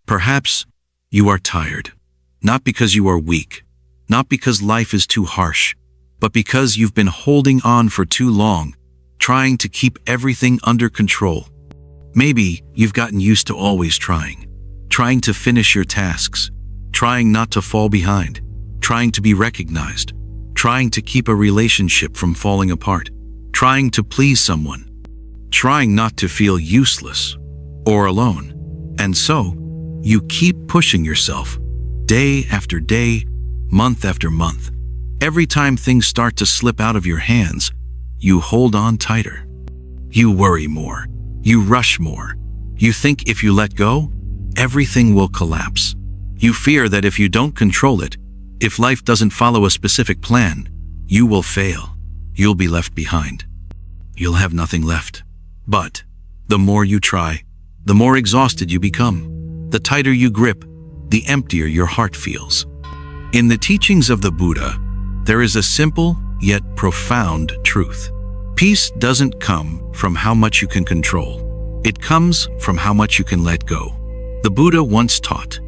Perhaps you are tired, not because you are weak, not because life is too harsh, but because you've been holding on for too long, trying to keep everything under control. Maybe you've gotten used to always trying to finish your tasks, trying not to fall behind, trying to be recognized, trying to keep a relationship from falling apart, trying to please someone, trying not to feel useless or alone. And so, you keep pushing yourself, day after day, month after month. Every time things start to slip out of your hands, you hold on tighter. You worry more. You rush more. You think if you let go, everything will collapse. You fear that if you don't control it, if life doesn't follow a specific plan, you will fail. You'll be left behind. You'll have nothing left. But the more you try, the more exhausted you become. The tighter you grip, the emptier your heart feels. In the teachings of the Buddha, there is a simple yet profound truth. Peace doesn't come from how much you can control. It comes from how much you can let go. The Buddha once taught,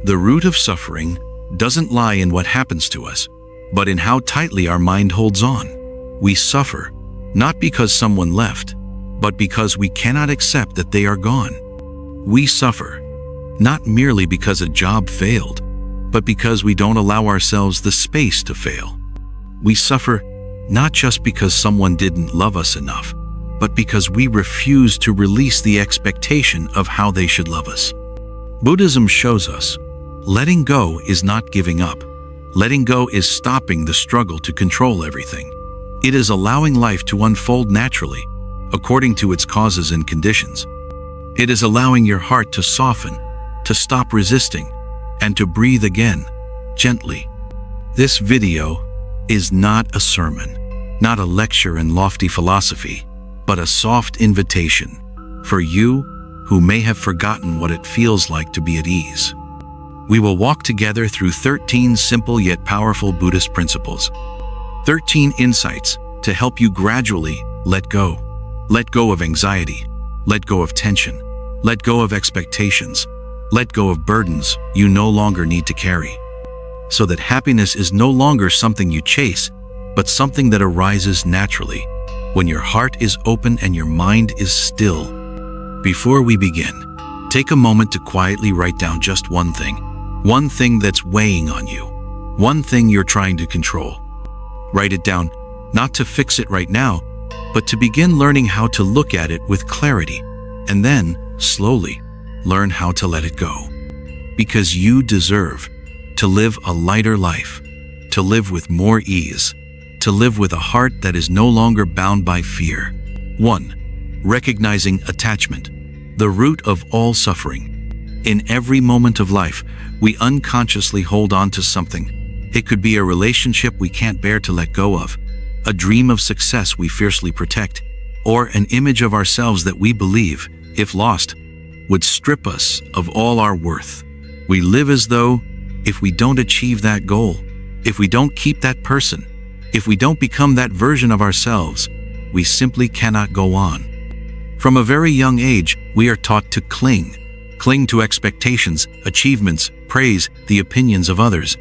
the root of suffering doesn't lie in what happens to us, but in how tightly our mind holds on. We suffer, not because someone left, but because we cannot accept that they are gone. We suffer, not merely because a job failed, but because we don't allow ourselves the space to fail. We suffer not just because someone didn't love us enough, but because we refuse to release the expectation of how they should love us. Buddhism shows us, letting go is not giving up. Letting go is stopping the struggle to control everything. It is allowing life to unfold naturally, according to its causes and conditions. It is allowing your heart to soften, to stop resisting, and to breathe again, gently. This video is not a sermon, not a lecture in lofty philosophy, but a soft invitation for you who may have forgotten what it feels like to be at ease. We will walk together through 13 simple yet powerful Buddhist principles. 13 insights to help you gradually let go. Let go of anxiety. Let go of tension. Let go of expectations. Let go of burdens you no longer need to carry. So that happiness is no longer something you chase, but something that arises naturally, when your heart is open and your mind is still. Before we begin, take a moment to quietly write down just one thing that's weighing on you, one thing you're trying to control. Write it down, not to fix it right now, but to begin learning how to look at it with clarity, and then, slowly, learn how to let it go. Because you deserve to live a lighter life, to live with more ease, to live with a heart that is no longer bound by fear. 1. Recognizing attachment, the root of all suffering. In every moment of life, we unconsciously hold on to something. It could be a relationship we can't bear to let go of, a dream of success we fiercely protect, or an image of ourselves that we believe, if lost, would strip us of all our worth. We live as though, if we don't achieve that goal, if we don't keep that person, if we don't become that version of ourselves, we simply cannot go on. From a very young age, we are taught to cling to expectations, achievements, praise, the opinions of others.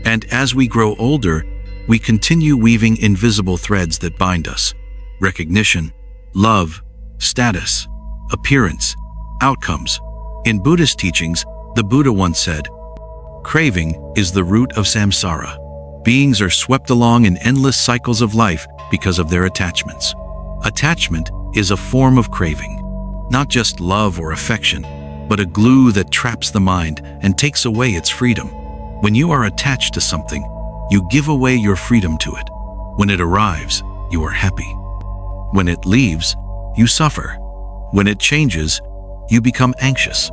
And as we grow older, we continue weaving invisible threads that bind us. Recognition, love, status, appearance, outcomes. In Buddhist teachings, the Buddha once said, "Craving is the root of samsara." Beings are swept along in endless cycles of life because of their attachments. Attachment is a form of craving, not just love or affection, but a glue that traps the mind and takes away its freedom. When you are attached to something, you give away your freedom to it. When it arrives, you are happy. When it leaves, you suffer. When it changes, you become anxious.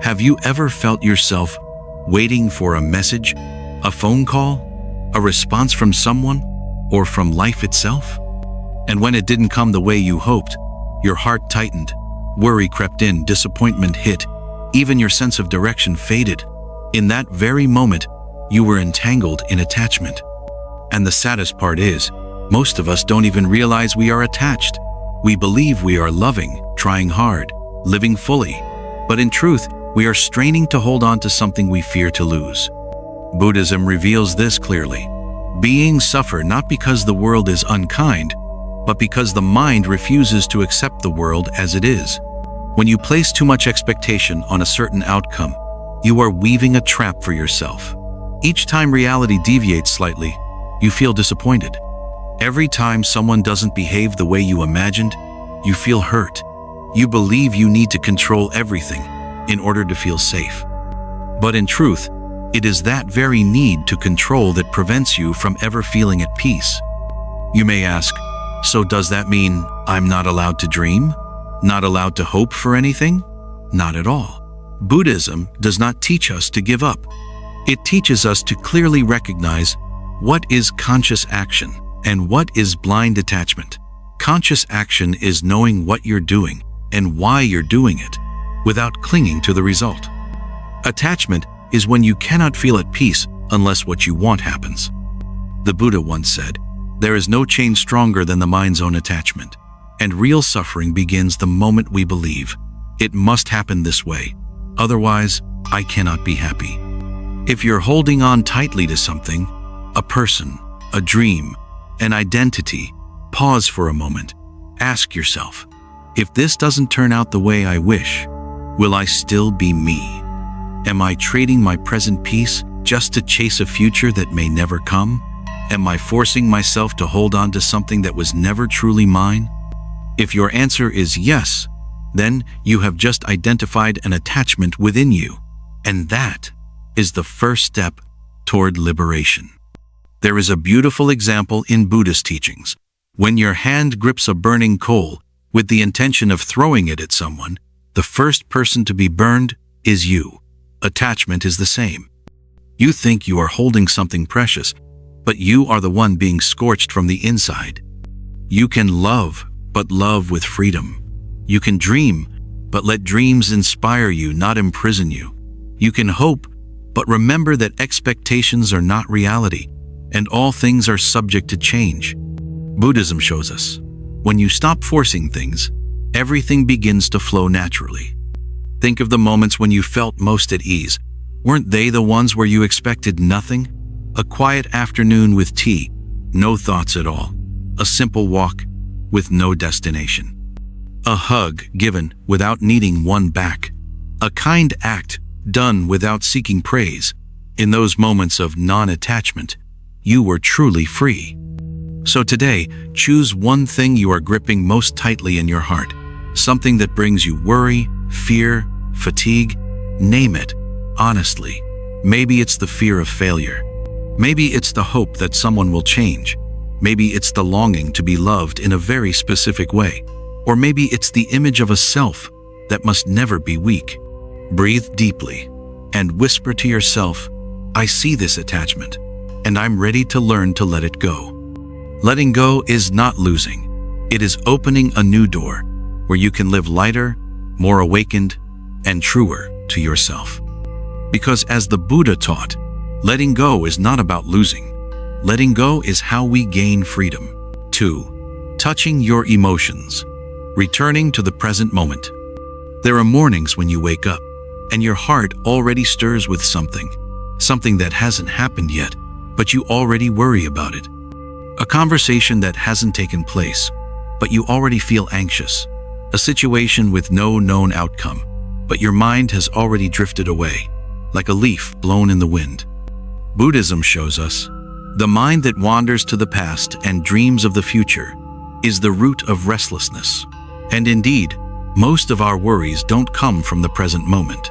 Have you ever felt yourself waiting for a message, a phone call, a response from someone, or from life itself? And when it didn't come the way you hoped, your heart tightened, worry crept in, disappointment hit, even your sense of direction faded. In that very moment, you were entangled in attachment. And the saddest part is, most of us don't even realize we are attached. We believe we are loving, trying hard, living fully. But in truth, We are straining to hold on to something we fear to lose. Buddhism reveals this clearly. Beings suffer not because the world is unkind, but because the mind refuses to accept the world as it is. When you place too much expectation on a certain outcome, you are weaving a trap for yourself. Each time reality deviates slightly, you feel disappointed. Every time someone doesn't behave the way you imagined, you feel hurt. You believe you need to control everything in order to feel safe. But in truth, it is that very need to control that prevents you from ever feeling at peace. You may ask, so does that mean I'm not allowed to dream? Not allowed to hope for anything? Not at all. Buddhism does not teach us to give up. It teaches us to clearly recognize what is conscious action and what is blind attachment. Conscious action is knowing what you're doing and why you're doing it, without clinging to the result. Attachment is when you cannot feel at peace unless what you want happens. The Buddha once said, "There is no chain stronger than the mind's own attachment, and real suffering begins the moment we believe, it must happen this way, otherwise I cannot be happy." If you're holding on tightly to something, a person, a dream, an identity, pause for a moment. Ask yourself, if this doesn't turn out the way I wish, will I still be me? Am I trading my present peace just to chase a future that may never come? Am I forcing myself to hold on to something that was never truly mine? If your answer is yes, then you have just identified an attachment within you, and that is the first step toward liberation. There is a beautiful example in Buddhist teachings. When your hand grips a burning coal with the intention of throwing it at someone, the first person to be burned is you. Attachment is the same. You think you are holding something precious, but you are the one being scorched from the inside. You can love, but love with freedom. You can dream, but let dreams inspire you, not imprison you. You can hope, but remember that expectations are not reality, and all things are subject to change. Buddhism shows us, when you stop forcing things, everything begins to flow naturally. Think of the moments when you felt most at ease. Weren't they the ones where you expected nothing? A quiet afternoon with tea, no thoughts at all. A simple walk with no destination. A hug given without needing one back. A kind act done without seeking praise. In those moments of non-attachment, you were truly free. So today, choose one thing you are gripping most tightly in your heart. Something that brings you worry, fear, fatigue, name it, honestly. Maybe it's the fear of failure. Maybe it's the hope that someone will change. Maybe it's the longing to be loved in a very specific way. Or maybe it's the image of a self that must never be weak. Breathe deeply and whisper to yourself, I see this attachment, and I'm ready to learn to let it go. Letting go is not losing. It is opening a new door where you can live lighter, more awakened, and truer to yourself. Because as the Buddha taught, letting go is not about losing. Letting go is how we gain freedom. 2. Touching your emotions. Returning to the present moment. There are mornings when you wake up and your heart already stirs with something that hasn't happened yet, but you already worry about it. A conversation that hasn't taken place, but you already feel anxious. A situation with no known outcome, but your mind has already drifted away, like a leaf blown in the wind. Buddhism shows us, the mind that wanders to the past and dreams of the future is the root of restlessness. And indeed, most of our worries don't come from the present moment,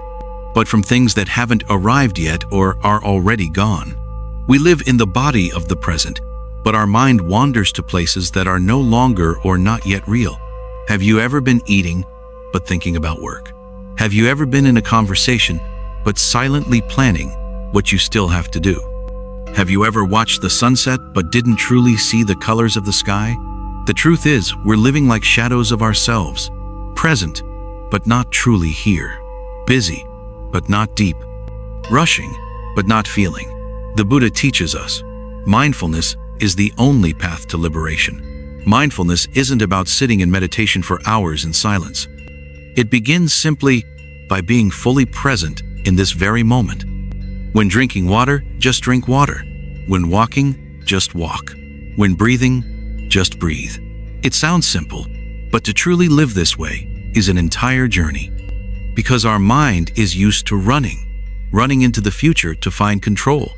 but from things that haven't arrived yet or are already gone. We live in the body of the present, but our mind wanders to places that are no longer or not yet real. Have you ever been eating, but thinking about work? Have you ever been in a conversation, but silently planning what you still have to do? Have you ever watched the sunset, but didn't truly see the colors of the sky? The truth is, we're living like shadows of ourselves, present, but not truly here, busy, but not deep, rushing, but not feeling. The Buddha teaches us, mindfulness is the only path to liberation. Mindfulness isn't about sitting in meditation for hours in silence. It begins simply by being fully present in this very moment. When drinking water, just drink water. When walking, just walk. When breathing, just breathe. It sounds simple, but to truly live this way is an entire journey. Because our mind is used to running into the future to find control,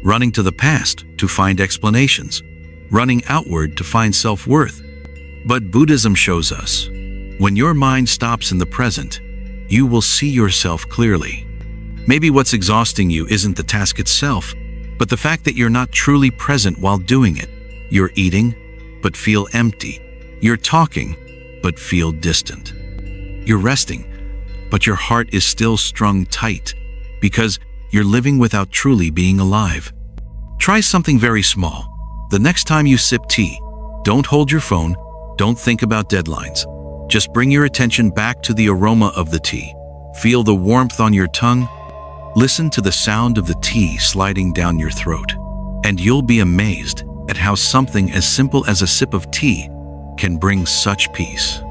running to the past to find explanations, running outward to find self-worth. But Buddhism shows us, when your mind stops in the present, you will see yourself clearly. Maybe what's exhausting you isn't the task itself, but the fact that you're not truly present while doing it. You're eating, but feel empty. You're talking, but feel distant. You're resting, but your heart is still strung tight because you're living without truly being alive. Try something very small. The next time you sip tea, don't hold your phone, don't think about deadlines. Just bring your attention back to the aroma of the tea. Feel the warmth on your tongue. Listen to the sound of the tea sliding down your throat. And you'll be amazed at how something as simple as a sip of tea can bring such peace.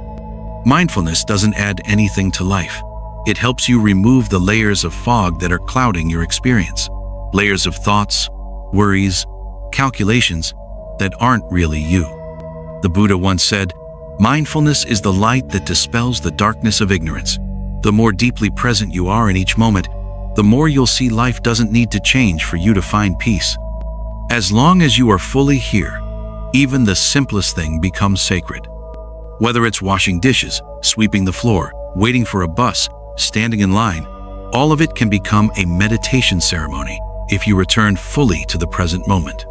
Mindfulness doesn't add anything to life. It helps you remove the layers of fog that are clouding your experience. Layers of thoughts, worries, calculations that aren't really you. The Buddha once said, "Mindfulness is the light that dispels the darkness of ignorance." The more deeply present you are in each moment, the more you'll see life doesn't need to change for you to find peace. As long as you are fully here, even the simplest thing becomes sacred. Whether it's washing dishes, sweeping the floor, waiting for a bus, standing in line, all of it can become a meditation ceremony if you return fully to the present moment.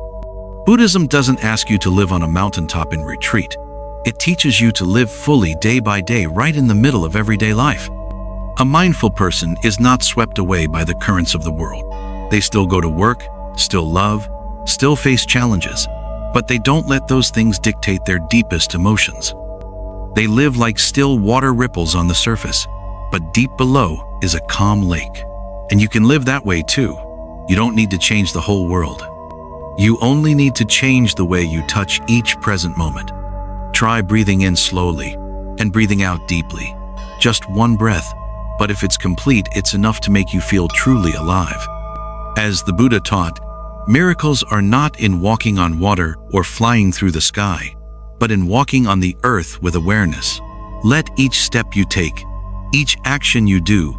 Buddhism doesn't ask you to live on a mountaintop in retreat. It teaches you to live fully day by day right in the middle of everyday life. A mindful person is not swept away by the currents of the world. They still go to work, still love, still face challenges, but they don't let those things dictate their deepest emotions. They live like still water ripples on the surface, but deep below is a calm lake. And you can live that way too. You don't need to change the whole world. You only need to change the way you touch each present moment. Try breathing in slowly and breathing out deeply. Just one breath, but if it's complete, it's enough to make you feel truly alive. As the Buddha taught, miracles are not in walking on water or flying through the sky, but in walking on the earth with awareness. Let each step you take, each action you do,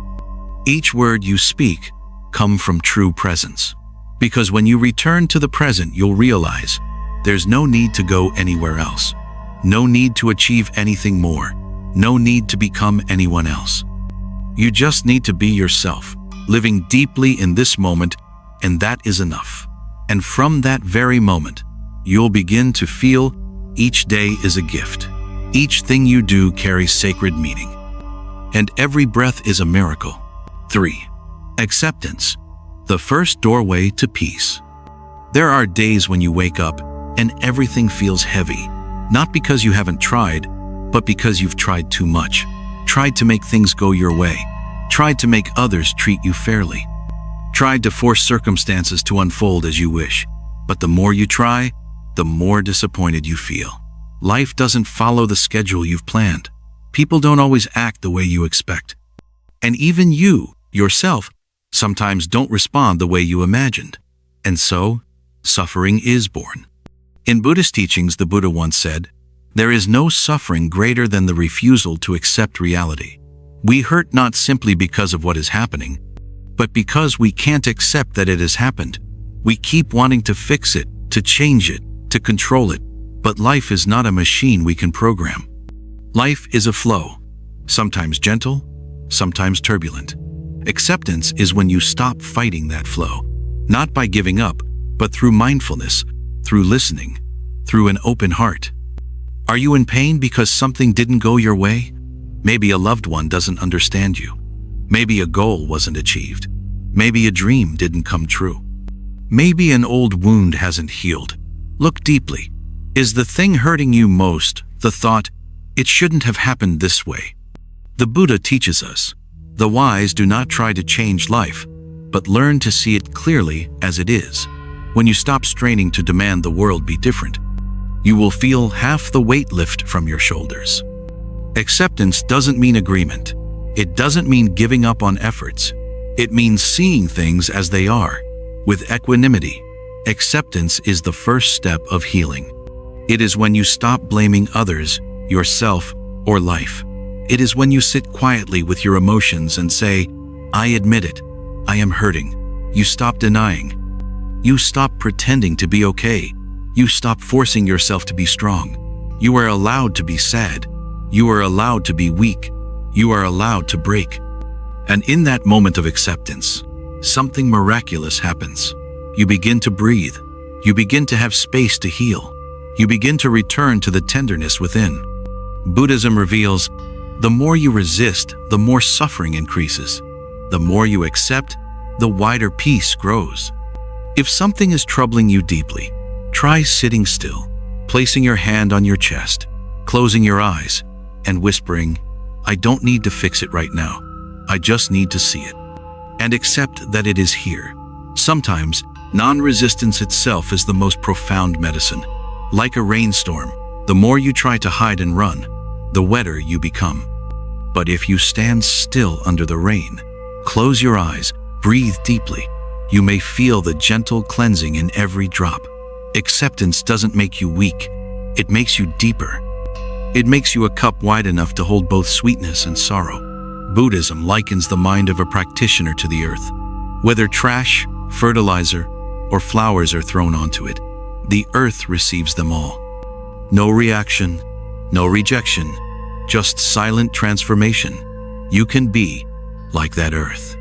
each word you speak come from true presence. Because when you return to the present, you'll realize there's no need to go anywhere else. No need to achieve anything more. No need to become anyone else. You just need to be yourself, living deeply in this moment, and that is enough. And from that very moment, you'll begin to feel each day is a gift. Each thing you do carries sacred meaning. And every breath is a miracle. 3. Acceptance, the first doorway to peace. There are days when you wake up and everything feels heavy, not because you haven't tried, but because you've tried too much. Tried to make things go your way. Tried to make others treat you fairly. Tried to force circumstances to unfold as you wish. But the more you try, the more disappointed you feel. Life doesn't follow the schedule you've planned. People don't always act the way you expect. And even you, yourself, sometimes don't respond the way you imagined. And so, suffering is born. In Buddhist teachings, the Buddha once said, "There is no suffering greater than the refusal to accept reality." We hurt not simply because of what is happening, but because we can't accept that it has happened. We keep wanting to fix it, to change it, to control it. But life is not a machine we can program. Life is a flow, sometimes gentle, sometimes turbulent. Acceptance is when you stop fighting that flow, not by giving up, but through mindfulness, through listening, through an open heart. Are you in pain because something didn't go your way? Maybe a loved one doesn't understand you. Maybe a goal wasn't achieved. Maybe a dream didn't come true. Maybe an old wound hasn't healed. Look deeply. Is the thing hurting you most the thought, "It shouldn't have happened this way"? The Buddha teaches us, the wise do not try to change life, but learn to see it clearly as it is. When you stop straining to demand the world be different, you will feel half the weight lift from your shoulders. Acceptance doesn't mean agreement. It doesn't mean giving up on efforts. It means seeing things as they are, with equanimity. Acceptance is the first step of healing. It is when you stop blaming others, yourself, or life. It is when you sit quietly with your emotions and say, I admit it, I am hurting. You stop denying. You stop pretending to be okay. You stop forcing yourself to be strong. You are allowed to be sad. You are allowed to be weak. You are allowed to break. And in that moment of acceptance, something miraculous happens. You begin to breathe. You begin to have space to heal. You begin to return to the tenderness within. Buddhism reveals, the more you resist, the more suffering increases. The more you accept, the wider peace grows. If something is troubling you deeply, try sitting still, placing your hand on your chest, closing your eyes, and whispering, I don't need to fix it right now. I just need to see it. And accept that it is here. Sometimes, non-resistance itself is the most profound medicine. Like a rainstorm, the more you try to hide and run, the wetter you become. But if you stand still under the rain, close your eyes, breathe deeply, you may feel the gentle cleansing in every drop. Acceptance doesn't make you weak. It makes you deeper. It makes you a cup wide enough to hold both sweetness and sorrow. Buddhism likens the mind of a practitioner to the earth. Whether trash, fertilizer, or flowers are thrown onto it, the earth receives them all. No reaction, no rejection, just silent transformation. You can be like that earth.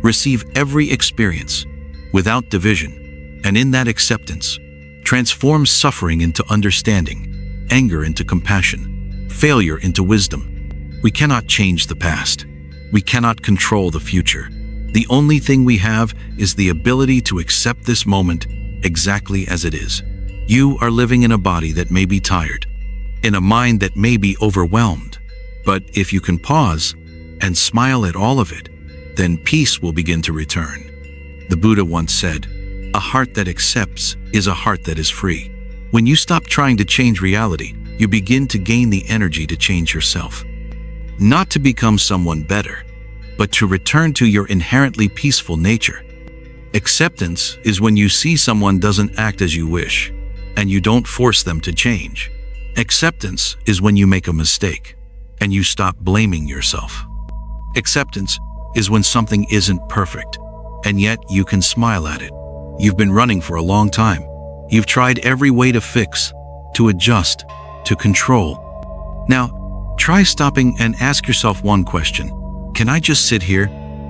Receive every experience without division, and in that acceptance, transform suffering into understanding, anger into compassion, failure into wisdom. We cannot change the past. We cannot control the future. The only thing we have is the ability to accept this moment exactly as it is. You are living in a body that may be tired, in a mind that may be overwhelmed. But if you can pause and smile at all of it, then peace will begin to return. The Buddha once said, a heart that accepts is a heart that is free. When you stop trying to change reality, you begin to gain the energy to change yourself. Not to become someone better, but to return to your inherently peaceful nature. Acceptance is when you see someone doesn't act as you wish, and you don't force them to change. Acceptance is when you make a mistake, and you stop blaming yourself. Acceptance is when something isn't perfect, and yet you can smile at it. You've been running for a long time. You've tried every way to fix, to adjust, to control. Now, try stopping and ask yourself one question. Can I just sit here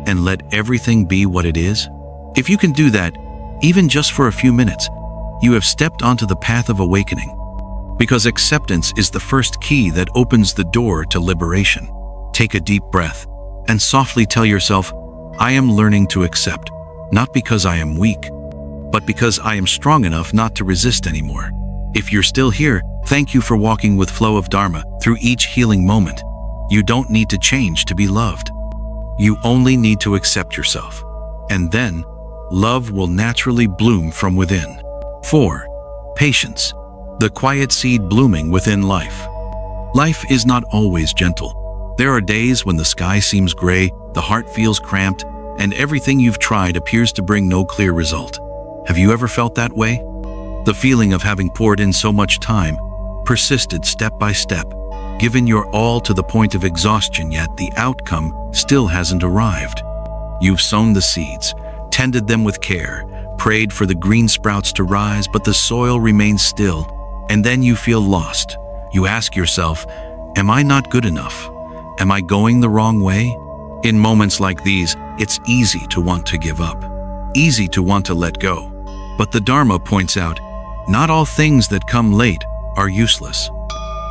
and let everything be what it is? If you can do that, even just for a few minutes, you have stepped onto the path of awakening. Because acceptance is the first key that opens the door to liberation. Take a deep breath and softly tell yourself, I am learning to accept, not because I am weak, but because I am strong enough not to resist anymore. If you're still here, thank you for walking with Flow of Dharma through each healing moment. You don't need to change to be loved. You only need to accept yourself. And then, love will naturally bloom from within. 4. Patience, the quiet seed blooming within life. Life is not always gentle. There are days when the sky seems gray, the heart feels cramped, and everything you've tried appears to bring no clear result. Have you ever felt that way? The feeling of having poured in so much time, persisted step by step, given your all to the point of exhaustion, yet the outcome still hasn't arrived. You've sown the seeds, tended them with care, prayed for the green sprouts to rise, but the soil remains still, and then you feel lost. You ask yourself, am I not good enough? Am I going the wrong way? In moments like these, it's easy to want to give up, easy to want to let go. But the Dharma points out, not all things that come late are useless.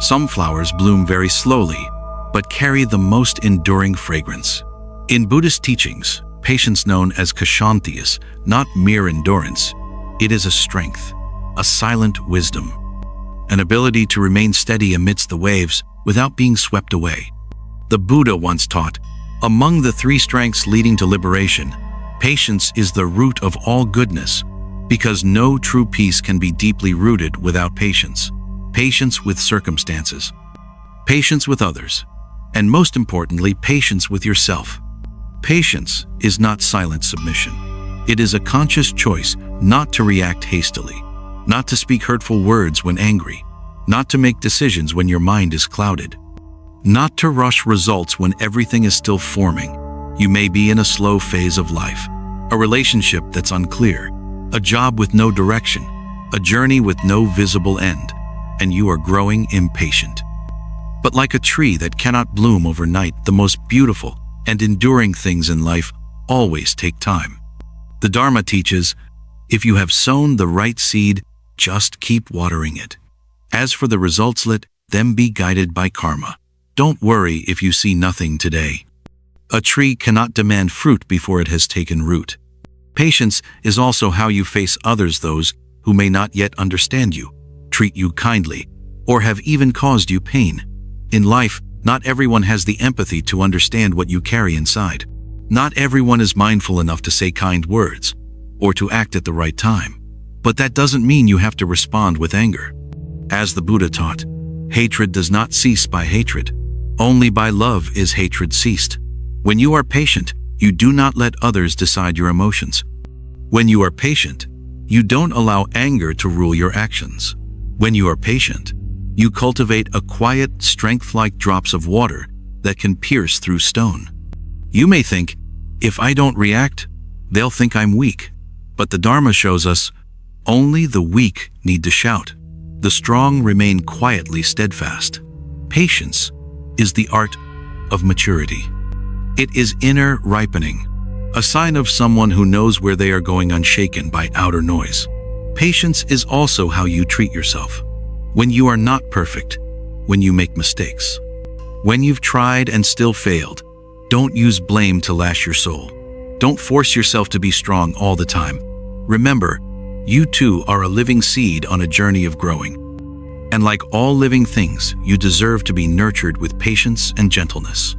Some flowers bloom very slowly, but carry the most enduring fragrance. In Buddhist teachings, patience known as kshanti is not mere endurance. It is a strength, a silent wisdom, an ability to remain steady amidst the waves without being swept away. The Buddha once taught, among the 3 strengths leading to liberation, patience is the root of all goodness, because no true peace can be deeply rooted without patience. Patience with circumstances, patience with others, And most importantly, patience with yourself. Patience is not silent submission. It is a conscious choice not to react hastily, not to speak hurtful words when angry, not to make decisions when your mind is clouded, not to rush results when everything is still forming. You may be in a slow phase of life, a relationship that's unclear, a job with no direction, a journey with no visible end, and you are growing impatient. But like a tree that cannot bloom overnight, the most beautiful and enduring things in life always take time. The Dharma teaches, if you have sown the right seed, just keep watering it. As for the results, let them be guided by karma. Don't worry if you see nothing today. A tree cannot demand fruit before it has taken root. Patience is also how you face others, those who may not yet understand you, treat you kindly, or have even caused you pain. In life, not everyone has the empathy to understand what you carry inside. Not everyone is mindful enough to say kind words, or to act at the right time. But that doesn't mean you have to respond with anger. As the Buddha taught, hatred does not cease by hatred. Only by love is hatred ceased. When you are patient, you do not let others decide your emotions. When you are patient, you don't allow anger to rule your actions. When you are patient, you cultivate a quiet strength like drops of water that can pierce through stone. You may think, if I don't react, they'll think I'm weak. But the Dharma shows us, only the weak need to shout. The strong remain quietly steadfast. Patience is the art of maturity. It is inner ripening, a sign of someone who knows where they are going unshaken by outer noise. Patience is also how you treat yourself. When you are not perfect, when you make mistakes, when you've tried and still failed, don't use blame to lash your soul. Don't force yourself to be strong all the time. Remember, you too are a living seed on a journey of growing. And like all living things, you deserve to be nurtured with patience and gentleness.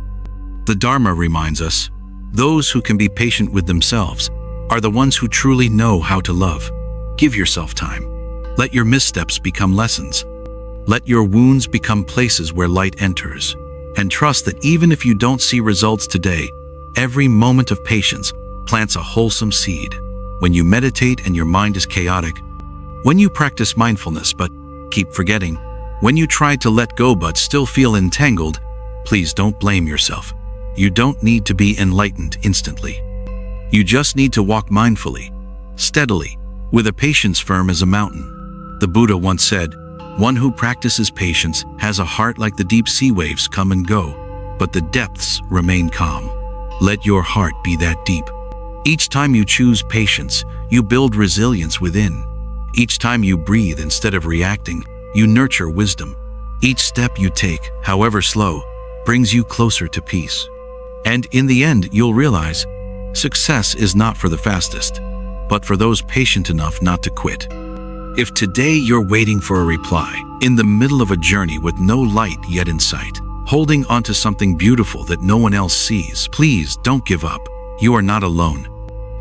The Dharma reminds us, those who can be patient with themselves are the ones who truly know how to love. Give yourself time. Let your missteps become lessons. Let your wounds become places where light enters. And trust that even if you don't see results today, every moment of patience plants a wholesome seed. When you meditate and your mind is chaotic, when you practice mindfulness but keep forgetting, when you try to let go but still feel entangled, please don't blame yourself. You don't need to be enlightened instantly. You just need to walk mindfully, steadily, with a patience firm as a mountain. The Buddha once said, one who practices patience has a heart like the deep sea waves come and go, but the depths remain calm. Let your heart be that deep. Each time you choose patience, you build resilience within. Each time you breathe instead of reacting, you nurture wisdom. Each step you take, however slow, brings you closer to peace. And in the end, you'll realize, success is not for the fastest, but for those patient enough not to quit. If today you're waiting for a reply, in the middle of a journey with no light yet in sight, holding onto something beautiful that no one else sees, please don't give up. You are not alone.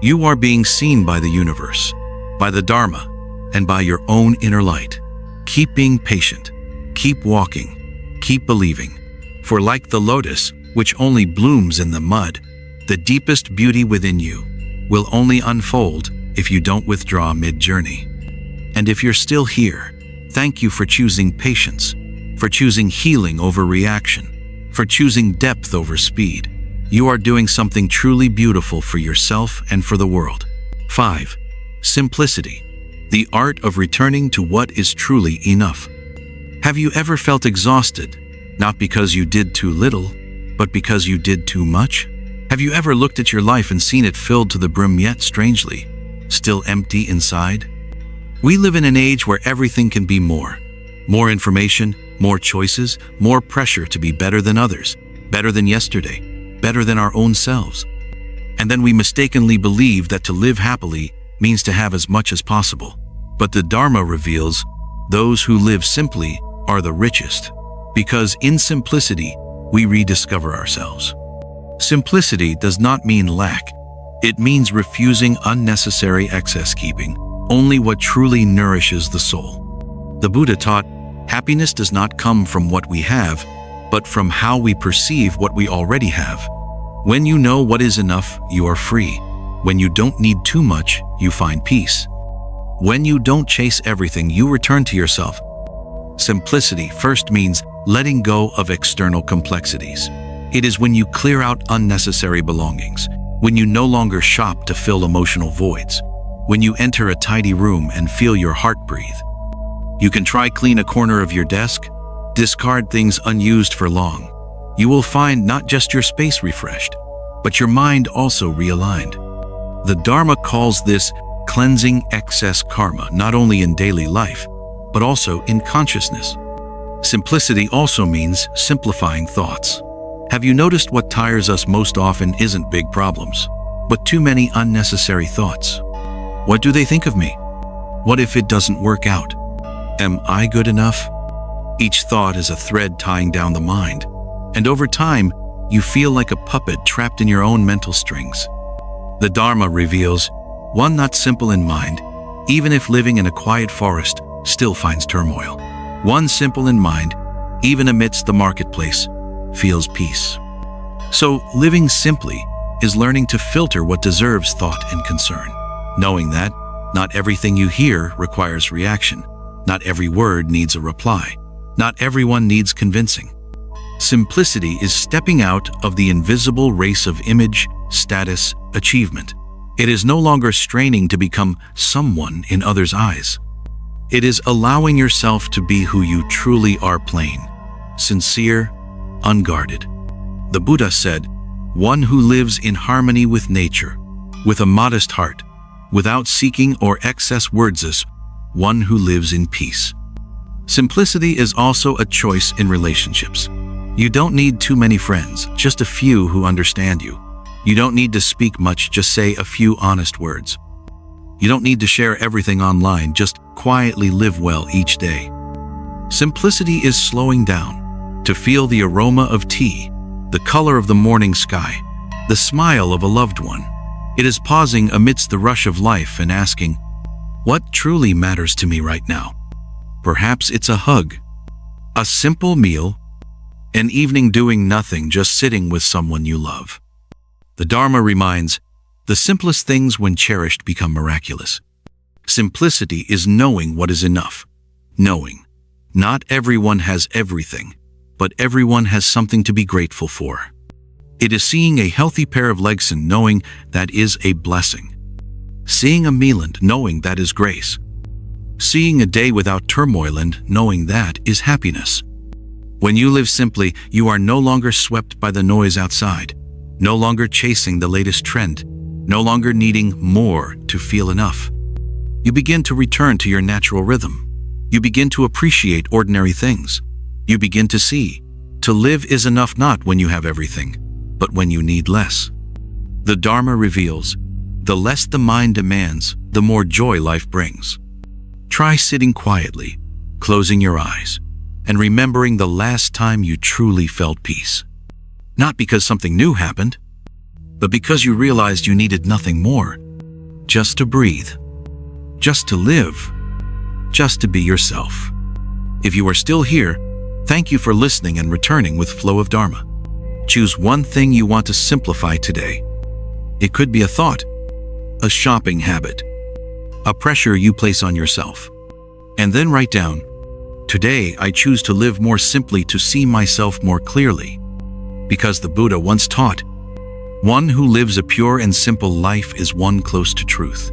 You are being seen by the universe, by the Dharma, and by your own inner light. Keep being patient. Keep walking. Keep believing. For like the lotus, which only blooms in the mud, the deepest beauty within you will only unfold if you don't withdraw mid-journey. And if you're still here, thank you for choosing patience, for choosing healing over reaction, for choosing depth over speed. You are doing something truly beautiful for yourself and for the world. 5. Simplicity, the art of returning to what is truly enough. Have you ever felt exhausted, not because you did too little, but because you did too much? Have you ever looked at your life and seen it filled to the brim yet, strangely, still empty inside? We live in an age where everything can be more. More information, more choices, more pressure to be better than others, better than yesterday, better than our own selves. And then we mistakenly believe that to live happily means to have as much as possible. But the Dharma reveals, those who live simply are the richest, because in simplicity, we rediscover ourselves. Simplicity does not mean lack. It means refusing unnecessary excess, keeping only what truly nourishes the soul. The Buddha taught, happiness does not come from what we have, but from how we perceive what we already have. When you know what is enough, you are free. When you don't need too much, you find peace. When you don't chase everything, you return to yourself. Simplicity first means letting go of external complexities. It is when you clear out unnecessary belongings, when you no longer shop to fill emotional voids, when you enter a tidy room and feel your heart breathe. You can try clean a corner of your desk, discard things unused for long. You will find not just your space refreshed, but your mind also realigned. The Dharma calls this cleansing excess karma, not only in daily life, but also in consciousness. Simplicity also means simplifying thoughts. Have you noticed what tires us most often isn't big problems, but too many unnecessary thoughts? What do they think of me? What if it doesn't work out? Am I good enough? Each thought is a thread tying down the mind, and over time, you feel like a puppet trapped in your own mental strings. The Dharma reveals one not simple in mind, even if living in a quiet forest, still finds turmoil. One simple in mind, even amidst the marketplace, feels peace. So, living simply is learning to filter what deserves thought and concern, knowing that not everything you hear requires reaction, not every word needs a reply, not everyone needs convincing. Simplicity is stepping out of the invisible race of image, status, achievement. It is no longer straining to become someone in others' eyes. It is allowing yourself to be who you truly are, plain, sincere, unguarded. The Buddha said, "One who lives in harmony with nature, with a modest heart, without seeking or excess words is one who lives in peace." Simplicity is also a choice in relationships. You don't need too many friends, just a few who understand you. You don't need to speak much, just say a few honest words. You don't need to share everything online, just quietly live well each day. Simplicity is slowing down to feel the aroma of tea, the color of the morning sky, the smile of a loved one. It is pausing amidst the rush of life and asking, what truly matters to me right now? Perhaps it's a hug, a simple meal, an evening doing nothing, just sitting with someone you love. The Dharma reminds, the simplest things when cherished become miraculous. Simplicity is knowing what is enough. Knowing not everyone has everything, but everyone has something to be grateful for. It is seeing a healthy pair of legs and knowing that is a blessing. Seeing a meal and knowing that is grace. Seeing a day without turmoil and knowing that is happiness. When you live simply, you are no longer swept by the noise outside, no longer chasing the latest trend, no longer needing more to feel enough. You begin to return to your natural rhythm. You begin to appreciate ordinary things. You begin to see, to live is enough not when you have everything, but when you need less. The Dharma reveals, the less the mind demands, the more joy life brings. Try sitting quietly, closing your eyes, and remembering the last time you truly felt peace. Not because something new happened, but because you realized you needed nothing more. Just to breathe, just to live, just to be yourself. If you are still here, thank you for listening and returning with Flow of Dharma. Choose one thing you want to simplify today. It could be a thought, a shopping habit, a pressure you place on yourself. And then write down, today I choose to live more simply, to see myself more clearly. Because the Buddha once taught, one who lives a pure and simple life is one close to truth.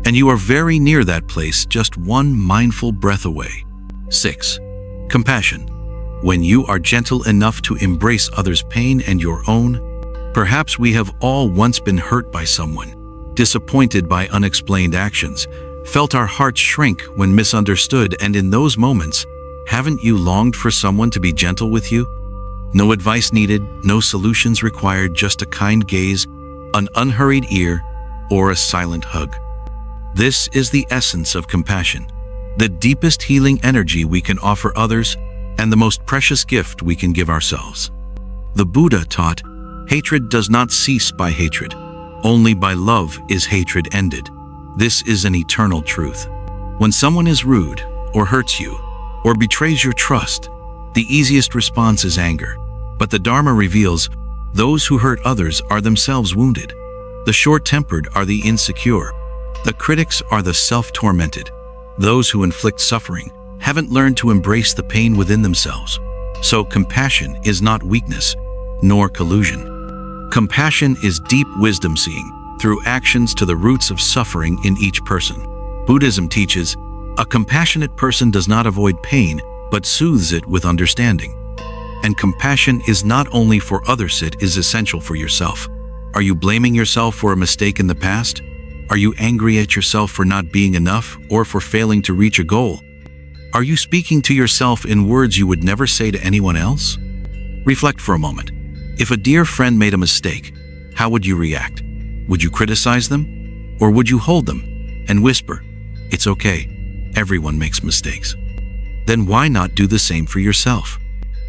And you are very near that place, just one mindful breath away. 6. Compassion. When you are gentle enough to embrace others' pain and your own, perhaps we have all once been hurt by someone, disappointed by unexplained actions, felt our hearts shrink when misunderstood, and in those moments, haven't you longed for someone to be gentle with you? No advice needed, no solutions required, just a kind gaze, an unhurried ear, or a silent hug. This is the essence of compassion, the deepest healing energy we can offer others, and the most precious gift we can give ourselves. The Buddha taught, hatred does not cease by hatred. Only by love is hatred ended. This is an eternal truth. When someone is rude, or hurts you, or betrays your trust, The easiest response is anger. But the Dharma reveals those who hurt others are themselves wounded. The short-tempered are the insecure. The critics are the self-tormented. Those who inflict suffering haven't learned to embrace the pain within themselves. So compassion is not weakness, nor collusion. Compassion is deep wisdom seeing through actions to the roots of suffering in each person. Buddhism teaches, a compassionate person does not avoid pain, but soothes it with understanding. And compassion is not only for others, it is essential for yourself. Are you blaming yourself for a mistake in the past? Are you angry at yourself for not being enough or for failing to reach a goal? Are you speaking to yourself in words you would never say to anyone else? Reflect for a moment. If a dear friend made a mistake, how would you react? Would you criticize them? Or would you hold them and whisper, "It's okay, everyone makes mistakes"? Then why not do the same for yourself?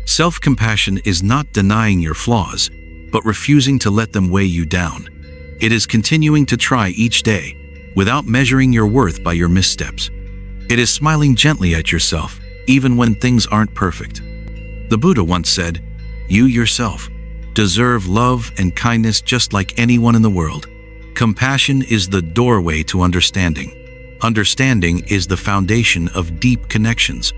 Self-compassion is not denying your flaws, but refusing to let them weigh you down. It is continuing to try each day without measuring your worth by your missteps. It is smiling gently at yourself, even when things aren't perfect. The Buddha once said, "You yourself deserve love and kindness just like anyone in the world." Compassion is the doorway to understanding. Understanding is the foundation of deep connections.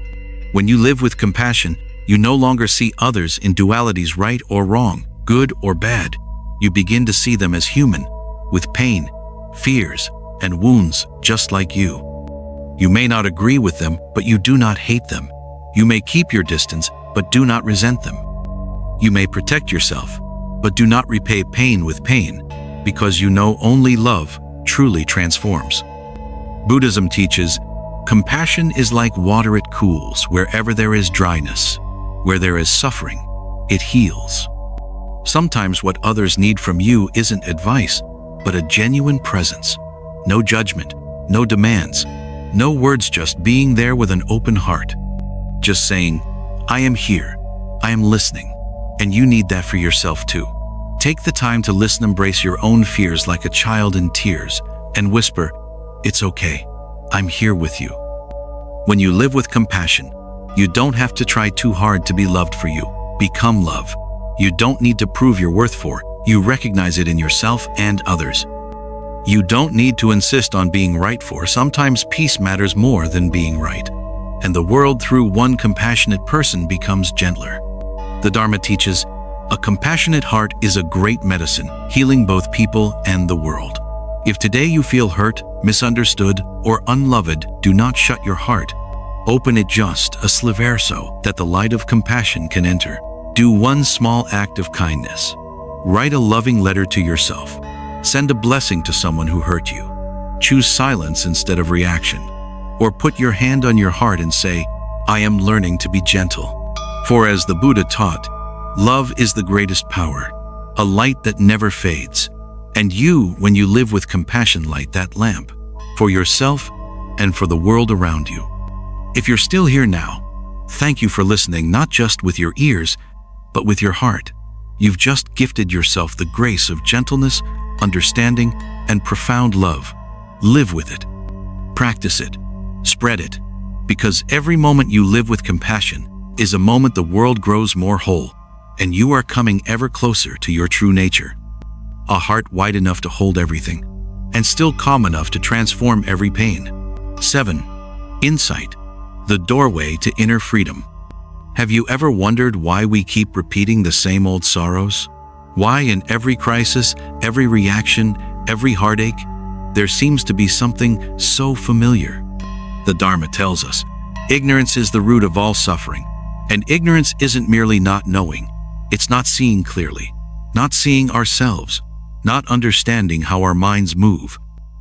When you live with compassion, you no longer see others in dualities, right or wrong, good or bad. You begin to see them as human, with pain, fears, and wounds just like you. You may not agree with them, but you do not hate them. You may keep your distance, but do not resent them. You may protect yourself, but do not repay pain with pain, because you know only love truly transforms. Buddhism teaches, compassion is like water, it cools wherever there is dryness. Where there is suffering, it heals. Sometimes what others need from you isn't advice, but a genuine presence. No judgment, no demands, no words, just being there with an open heart. Just saying, "I am here, I am listening," and you need that for yourself too. Take the time to listen, embrace your own fears like a child in tears, and whisper, "It's okay, I'm here with you." When you live with compassion, you don't have to try too hard to be loved for you. Become love. You don't need to prove your worth for, you recognize it in yourself and others. You don't need to insist on being right for, sometimes peace matters more than being right. And the world through one compassionate person becomes gentler. The Dharma teaches, a compassionate heart is a great medicine, healing both people and the world. If today you feel hurt, misunderstood, or unloved, do not shut your heart. Open it just a sliver so that the light of compassion can enter. Do one small act of kindness. Write a loving letter to yourself. Send a blessing to someone who hurt you. Choose silence instead of reaction. Or put your hand on your heart and say, "I am learning to be gentle." For as the Buddha taught, love is the greatest power, a light that never fades. And you, when you live with compassion, light that lamp for yourself and for the world around you. If you're still here now, thank you for listening, not just with your ears, but with your heart. You've just gifted yourself the grace of gentleness, understanding, and profound love. Live with it. Practice it. Spread it. Because every moment you live with compassion is a moment the world grows more whole, and you are coming ever closer to your true nature. A heart wide enough to hold everything, and still calm enough to transform every pain. 7. Insight. The doorway to inner freedom. Have you ever wondered why we keep repeating the same old sorrows? Why in every crisis, every reaction, every heartache, there seems to be something so familiar? The Dharma tells us, ignorance is the root of all suffering. And ignorance isn't merely not knowing. It's not seeing clearly, not seeing ourselves, not understanding how our minds move,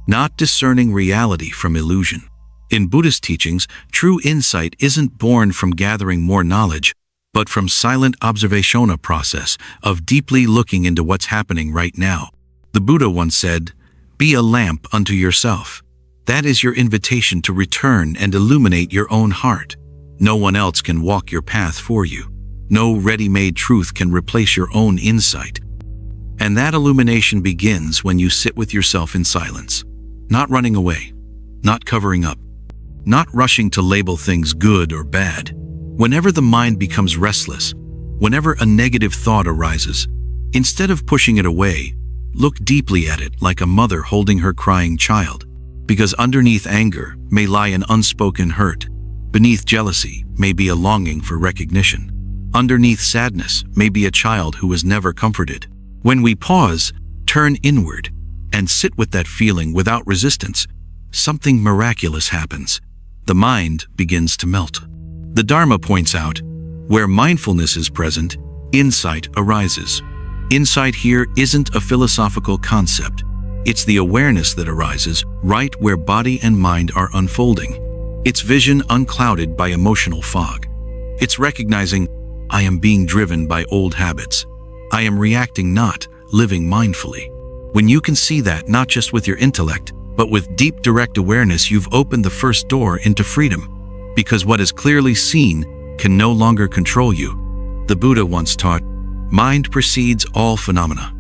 not discerning reality from illusion. In Buddhist teachings, true insight isn't born from gathering more knowledge, but from silent observation, a process of deeply looking into what's happening right now. The Buddha once said, "Be a lamp unto yourself." That is your invitation to return and illuminate your own heart. No one else can walk your path for you. No ready-made truth can replace your own insight. And that illumination begins when you sit with yourself in silence, not running away, not covering up, not rushing to label things good or bad. Whenever the mind becomes restless, whenever a negative thought arises, instead of pushing it away, look deeply at it like a mother holding her crying child, because underneath anger may lie an unspoken hurt. Beneath jealousy may be a longing for recognition. Underneath sadness may be a child who was never comforted. When we pause, turn inward, and sit with that feeling without resistance, something miraculous happens. The mind begins to melt. The Dharma points out, where mindfulness is present, insight arises. Insight here isn't a philosophical concept. It's the awareness that arises right where body and mind are unfolding. It's vision unclouded by emotional fog. It's recognizing, I am being driven by old habits. I am reacting, not living mindfully. When you can see that not just with your intellect, but with deep direct awareness, you've opened the first door into freedom. Because what is clearly seen can no longer control you. The Buddha once taught, mind precedes all phenomena.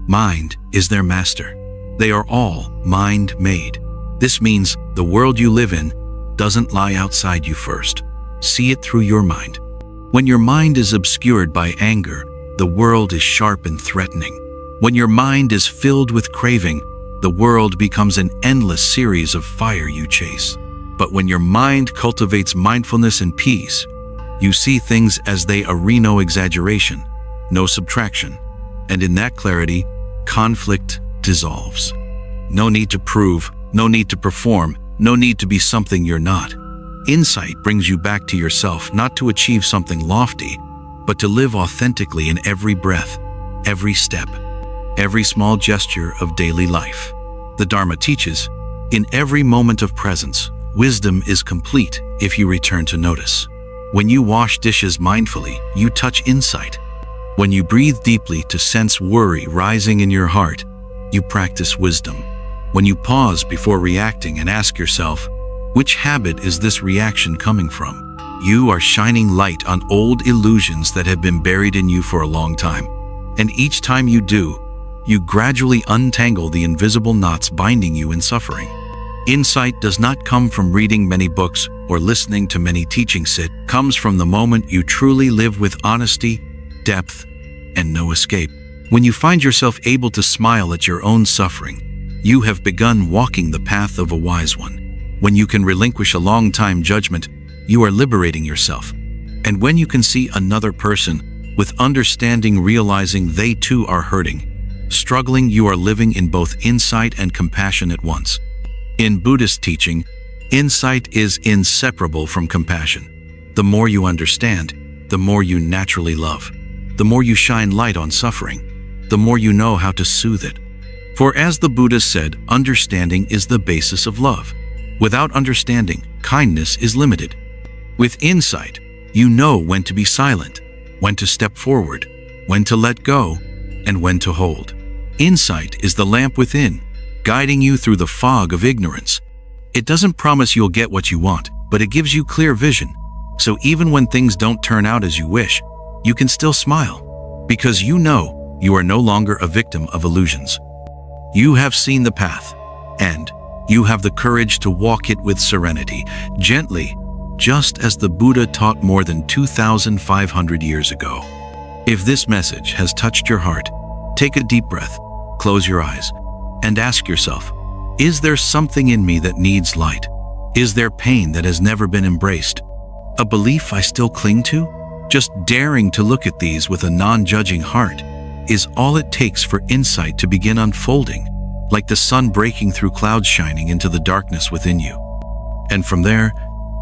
Mind is their master. They are all mind-made. This means the world you live in doesn't lie outside you first. See it through your mind. When your mind is obscured by anger, the world is sharp and threatening. When your mind is filled with craving, the world becomes an endless series of fire you chase. But when your mind cultivates mindfulness and peace, you see things as they are, no exaggeration, no subtraction. And in that clarity, conflict dissolves. No need to prove, no need to perform, no need to be something you're not. Insight brings you back to yourself, not to achieve something lofty, but to live authentically in every breath, every step, every small gesture of daily life. The Dharma teaches, in every moment of presence, wisdom is complete if you return to notice. When you wash dishes mindfully, you touch insight. When you breathe deeply to sense worry rising in your heart, you practice wisdom. When you pause before reacting and ask yourself, which habit is this reaction coming from? You are shining light on old illusions that have been buried in you for a long time. And each time you do, you gradually untangle the invisible knots binding you in suffering. Insight does not come from reading many books or listening to many teachings. It comes from the moment you truly live with honesty, depth, and no escape. When you find yourself able to smile at your own suffering, you have begun walking the path of a wise one. When you can relinquish a long-time judgment, you are liberating yourself. And when you can see another person with understanding, realizing they too are hurting, struggling, you are living in both insight and compassion at once. In Buddhist teaching, insight is inseparable from compassion. The more you understand, the more you naturally love. The more you shine light on suffering, the more you know how to soothe it. For as the Buddha said, understanding is the basis of love. Without understanding, kindness is limited. With insight, you know when to be silent, when to step forward, when to let go, and when to hold. Insight is the lamp within, guiding you through the fog of ignorance. It doesn't promise you'll get what you want, but it gives you clear vision. So even when things don't turn out as you wish, you can still smile, because you know you are no longer a victim of illusions. You have seen the path, and you have the courage to walk it with serenity, gently, just as the Buddha taught more than 2,500 years ago. If this message has touched your heart, take a deep breath, close your eyes, and ask yourself, is there something in me that needs light? Is there pain that has never been embraced? A belief I still cling to? Just daring to look at these with a non-judging heart is all it takes for insight to begin unfolding, like the sun breaking through clouds shining into the darkness within you. And from there,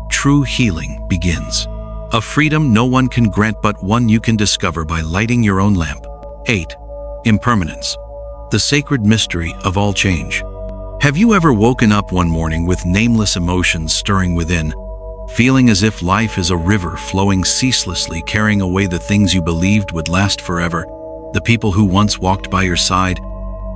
true healing begins. A freedom no one can grant but one you can discover by lighting your own lamp. 8. Impermanence. The sacred mystery of all change. Have you ever woken up one morning with nameless emotions stirring within, feeling as if life is a river flowing ceaselessly, carrying away the things you believed would last forever, the people who once walked by your side,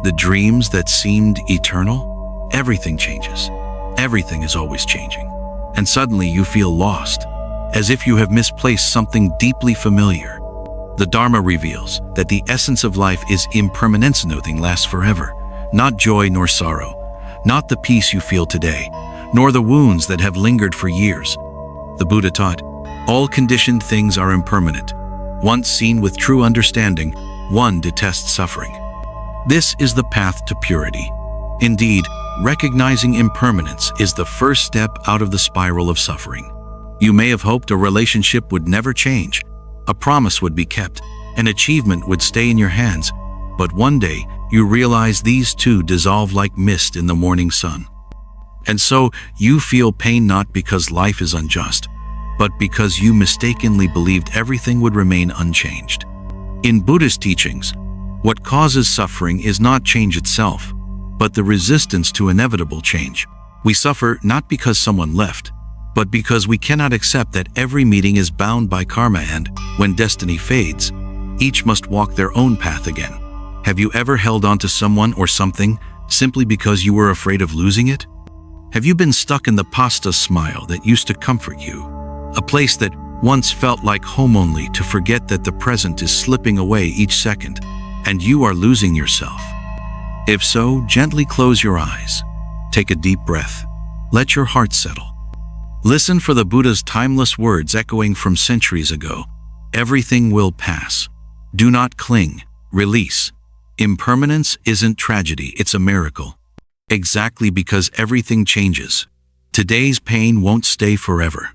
the dreams that seemed eternal? Everything changes. Everything is always changing. And suddenly you feel lost, as if you have misplaced something deeply familiar. The Dharma reveals that the essence of life is impermanence. Nothing lasts forever, not joy nor sorrow, not the peace you feel today, nor the wounds that have lingered for years. The Buddha taught, All conditioned things are impermanent. Once seen with true understanding, one detests suffering. This is the path to purity. Indeed, recognizing impermanence is the first step out of the spiral of suffering. You may have hoped a relationship would never change, a promise would be kept, an achievement would stay in your hands, but one day you realize these too dissolve like mist in the morning sun. And so you feel pain not because life is unjust, but because you mistakenly believed everything would remain unchanged. In Buddhist teachings, what causes suffering is not change itself, but the resistance to inevitable change. We suffer not because someone left, but because we cannot accept that every meeting is bound by karma and, when destiny fades, each must walk their own path again. Have you ever held on to someone or something simply because you were afraid of losing it? Have you been stuck in the pasta smile that used to comfort you? A place that once felt like home, only to forget that the present is slipping away each second, and you are losing yourself. If so, gently close your eyes. Take a deep breath. Let your heart settle. Listen for the Buddha's timeless words echoing from centuries ago. Everything will pass. Do not cling. Release. Impermanence isn't tragedy, it's a miracle. Exactly because everything changes. Today's pain won't stay forever.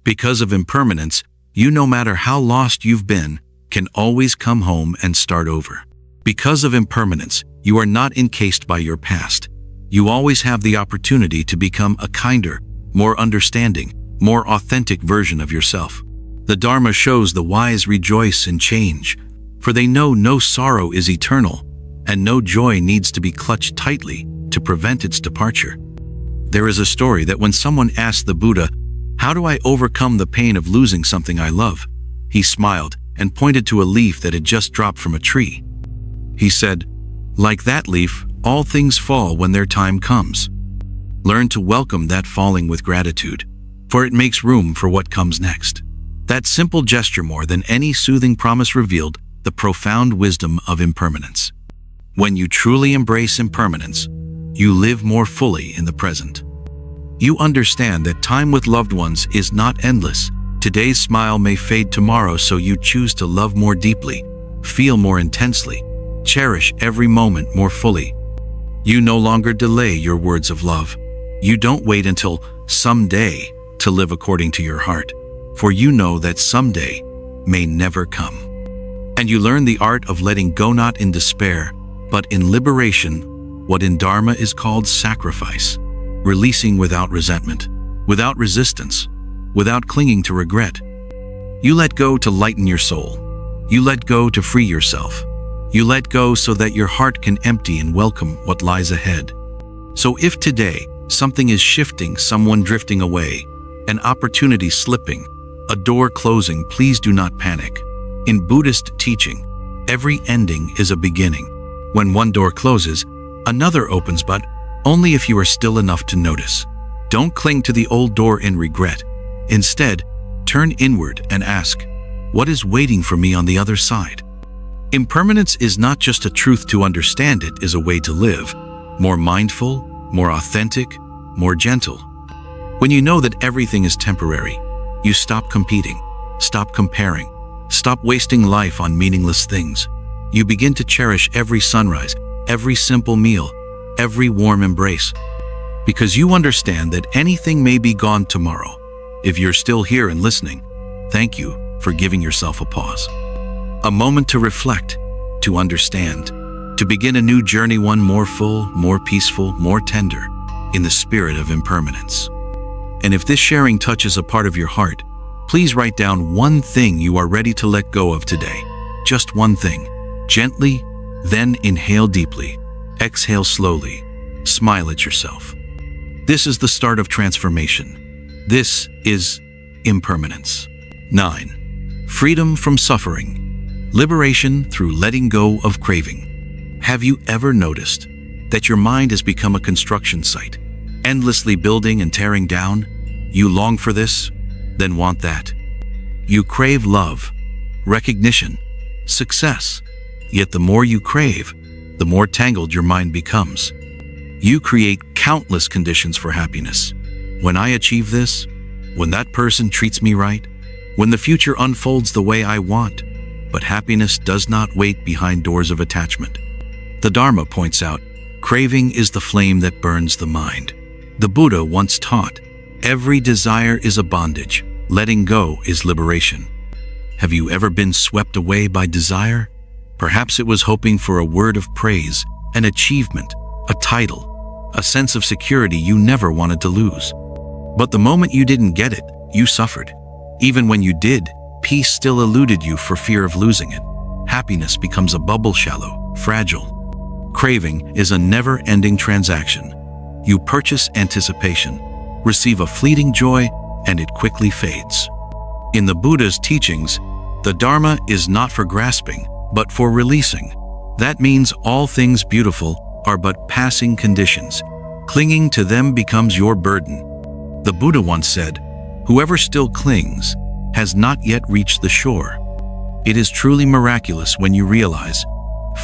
Because of impermanence, you, no matter how lost you've been, can always come home and start over. Because of impermanence, you are not encased by your past. You always have the opportunity to become a kinder, more understanding, more authentic version of yourself. The Dharma shows the wise rejoice in change, for they know no sorrow is eternal, and no joy needs to be clutched tightly to prevent its departure. There is a story that when someone asked the Buddha, "How do I overcome the pain of losing something I love?" he smiled and pointed to a leaf that had just dropped from a tree. He said, "Like that leaf, all things fall when their time comes. Learn to welcome that falling with gratitude, for it makes room for what comes next." That simple gesture, more than any soothing promise, revealed the profound wisdom of impermanence. When you truly embrace impermanence, you live more fully in the present. You understand that time with loved ones is not endless. Today's smile may fade tomorrow, so you choose to love more deeply, feel more intensely, cherish every moment more fully. You no longer delay your words of love. You don't wait until someday to live according to your heart, for you know that someday may never come. And you learn the art of letting go, not in despair, but in liberation, what in Dharma is called sacrifice, releasing without resentment, without resistance, without clinging to regret. You let go to lighten your soul. You let go to free yourself. You let go so that your heart can empty and welcome what lies ahead. So if today something is shifting, someone drifting away, an opportunity slipping, a door closing, please do not panic. In Buddhist teaching, every ending is a beginning. When one door closes, another opens, but only if you are still enough to notice. Don't cling to the old door in regret. Instead, turn inward and ask, what is waiting for me on the other side? Impermanence is not just a truth to understand, it is a way to live, more mindful, more authentic, more gentle. When you know that everything is temporary, you stop competing, stop comparing, stop wasting life on meaningless things. You begin to cherish every sunrise, every simple meal, every warm embrace, because you understand that anything may be gone tomorrow. If you're still here and listening, thank you for giving yourself a pause. A moment to reflect, to understand, to begin a new journey, one more full, more peaceful, more tender, in the spirit of impermanence. And if this sharing touches a part of your heart, please write down one thing you are ready to let go of today. Just one thing. Gently, then inhale deeply. Exhale slowly. Smile at yourself. This is the start of transformation. This is impermanence. 9. Freedom from suffering. Liberation through letting go of craving. Have you ever noticed that your mind has become a construction site, endlessly building and tearing down? You long for this, then want that. You crave love, recognition, success. Yet the more you crave, the more tangled your mind becomes. You create countless conditions for happiness. When I achieve this, when that person treats me right, when the future unfolds the way I want. But happiness does not wait behind doors of attachment. The Dharma points out, craving is the flame that burns the mind. The Buddha once taught, every desire is a bondage, letting go is liberation. Have you ever been swept away by desire? Perhaps it was hoping for a word of praise, an achievement, a title, a sense of security you never wanted to lose. But the moment you didn't get it, you suffered. Even when you did, peace still eluded you for fear of losing it. Happiness becomes a bubble, shallow, fragile. Craving is a never-ending transaction. You purchase anticipation, receive a fleeting joy, and it quickly fades. In the Buddha's teachings, the Dharma is not for grasping, but for releasing. That means all things beautiful are but passing conditions. Clinging to them becomes your burden. The Buddha once said, whoever still clings has not yet reached the shore. It is truly miraculous when you realize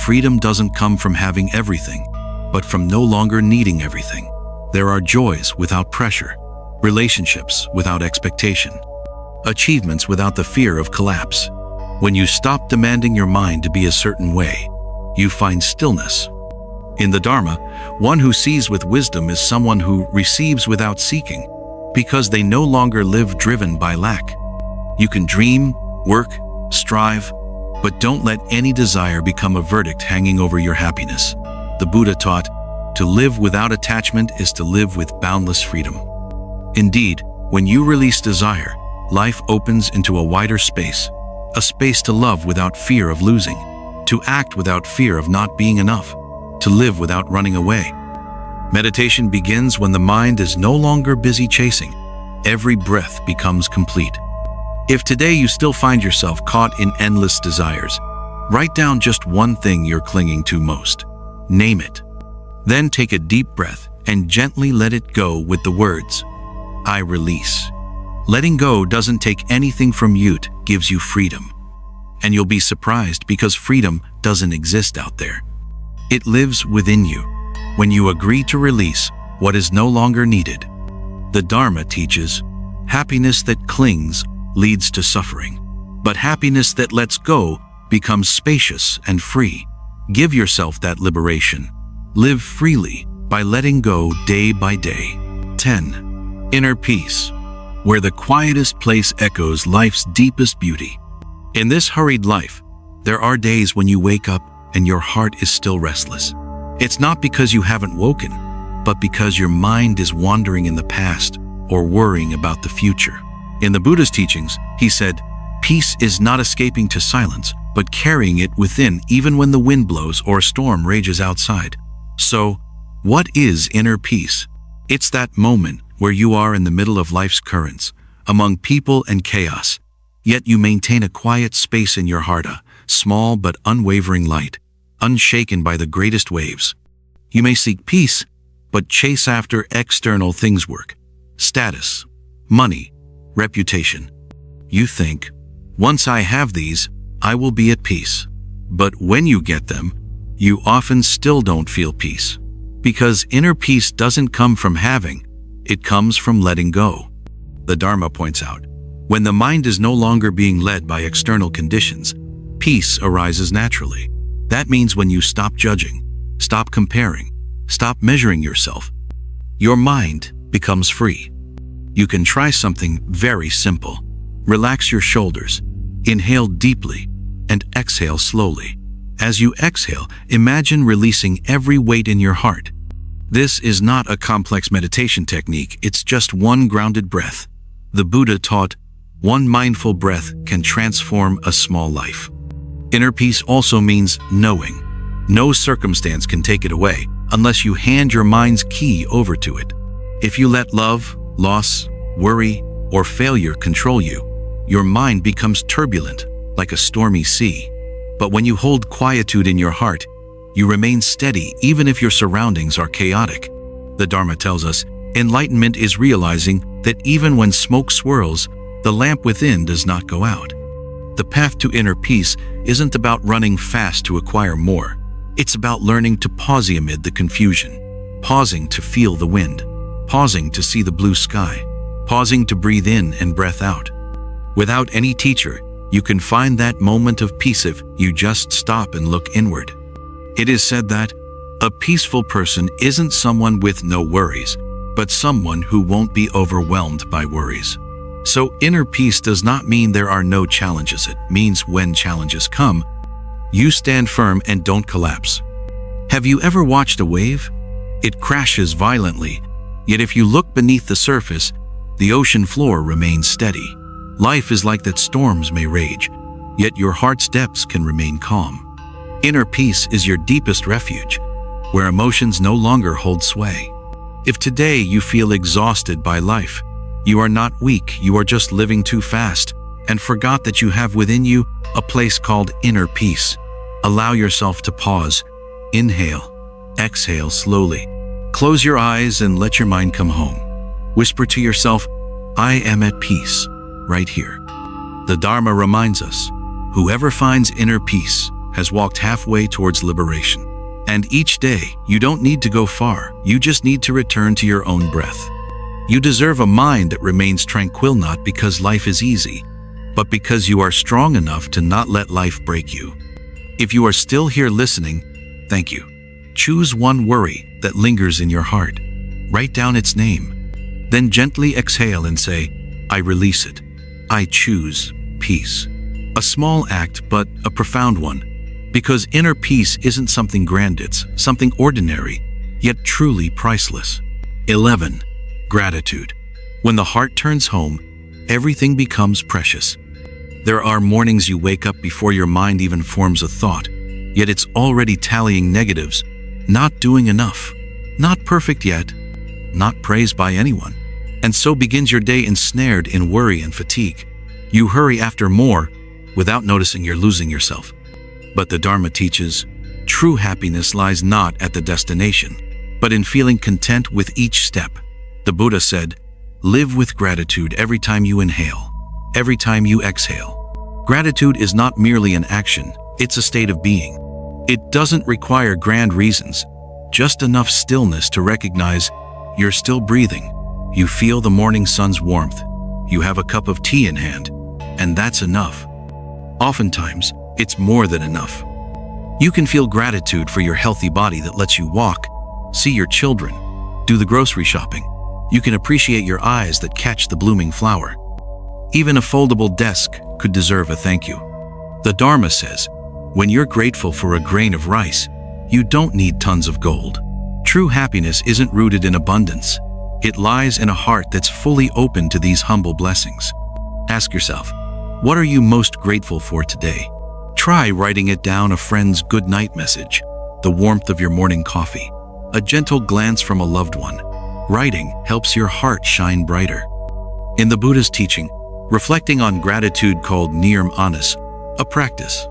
freedom doesn't come from having everything, but from no longer needing everything. There are joys without pressure, relationships without expectation, achievements without the fear of collapse. When you stop demanding your mind to be a certain way, you find stillness. In the Dharma, one who sees with wisdom is someone who receives without seeking, because they no longer live driven by lack. You can dream, work, strive, but don't let any desire become a verdict hanging over your happiness. The Buddha taught, to live without attachment is to live with boundless freedom. Indeed, when you release desire, life opens into a wider space, a space to love without fear of losing, to act without fear of not being enough, to live without running away. Meditation begins when the mind is no longer busy chasing. Every breath becomes complete. If today you still find yourself caught in endless desires, write down just one thing you're clinging to most. Name it. Then take a deep breath and gently let it go with the words, I release. Letting go doesn't take anything from you, it gives you freedom. And you'll be surprised because freedom doesn't exist out there. It lives within you. When you agree to release what is no longer needed. The Dharma teaches, happiness that clings leads to suffering, but happiness that lets go becomes spacious and free. Give yourself that liberation. Live freely by letting go day by day. 10. Inner peace, where the quietest place echoes life's deepest beauty. In this hurried life, there are days when you wake up and your heart is still restless. It's not because you haven't woken, but because your mind is wandering in the past or worrying about the future. In the Buddha's teachings, he said, peace is not escaping to silence, but carrying it within even when the wind blows or a storm rages outside. So, what is inner peace? It's that moment where you are in the middle of life's currents, among people and chaos, yet you maintain a quiet space in your heart, a small but unwavering light, unshaken by the greatest waves. You may seek peace, but chase after external things, work, status, money, reputation. You think, once I have these, I will be at peace. But when you get them, you often still don't feel peace. Because inner peace doesn't come from having, it comes from letting go. The Dharma points out, when the mind is no longer being led by external conditions, peace arises naturally. That means when you stop judging, stop comparing, stop measuring yourself, your mind becomes free. You can try something very simple. Relax your shoulders, inhale deeply, and exhale slowly. As you exhale, imagine releasing every weight in your heart. This is not a complex meditation technique, it's just one grounded breath. The Buddha taught, one mindful breath can transform a small life. Inner peace also means knowing. No circumstance can take it away unless you hand your mind's key over to it. If you let love, loss, worry, or failure control you, your mind becomes turbulent, like a stormy sea. But when you hold quietude in your heart, you remain steady even if your surroundings are chaotic. The Dharma tells us, enlightenment is realizing that even when smoke swirls, the lamp within does not go out. The path to inner peace isn't about running fast to acquire more. It's about learning to pause amid the confusion, pausing to feel the wind, pausing to see the blue sky, pausing to breathe in and breath out. Without any teacher, you can find that moment of peace if you just stop and look inward. It is said that a peaceful person isn't someone with no worries, but someone who won't be overwhelmed by worries. So inner peace does not mean there are no challenges. It means when challenges come, you stand firm and don't collapse. Have you ever watched a wave? It crashes violently, yet if you look beneath the surface, the ocean floor remains steady. Life is like that. Storms may rage, yet your heart's depths can remain calm. Inner peace is your deepest refuge, where emotions no longer hold sway. If today you feel exhausted by life, you are not weak, you are just living too fast and forgot that you have within you a place called inner peace. Allow yourself to pause, inhale, exhale slowly. Close your eyes and let your mind come home. Whisper to yourself, I am at peace, right here. The Dharma reminds us, whoever finds inner peace has walked halfway towards liberation. And each day, you don't need to go far, you just need to return to your own breath. You deserve a mind that remains tranquil, not because life is easy, but because you are strong enough to not let life break you. If you are still here listening, thank you. Choose one worry that lingers in your heart. Write down its name. Then gently exhale and say, I release it. I choose peace. A small act, but a profound one. Because inner peace isn't something grand, it's something ordinary, yet truly priceless. 11. Gratitude. When the heart turns home, everything becomes precious. There are mornings you wake up before your mind even forms a thought, yet it's already tallying negatives, not doing enough, not perfect yet, not praised by anyone. And so begins your day ensnared in worry and fatigue. You hurry after more without noticing you're losing yourself. But the Dharma teaches, true happiness lies not at the destination, but in feeling content with each step. The Buddha said, live with gratitude every time you inhale, every time you exhale. Gratitude is not merely an action, it's a state of being. It doesn't require grand reasons, just enough stillness to recognize you're still breathing. You feel the morning sun's warmth. You have a cup of tea in hand, and that's enough. Oftentimes, it's more than enough. You can feel gratitude for your healthy body that lets you walk, see your children, do the grocery shopping. You can appreciate your eyes that catch the blooming flower. Even a foldable desk could deserve a thank you. The Dharma says, when you're grateful for a grain of rice, you don't need tons of gold. True happiness isn't rooted in abundance. It lies in a heart that's fully open to these humble blessings. Ask yourself, what are you most grateful for today? Try writing it down: a friend's good night message, the warmth of your morning coffee, a gentle glance from a loved one. Writing helps your heart shine brighter. In the Buddha's teaching, reflecting on gratitude called nirm anas, a practice.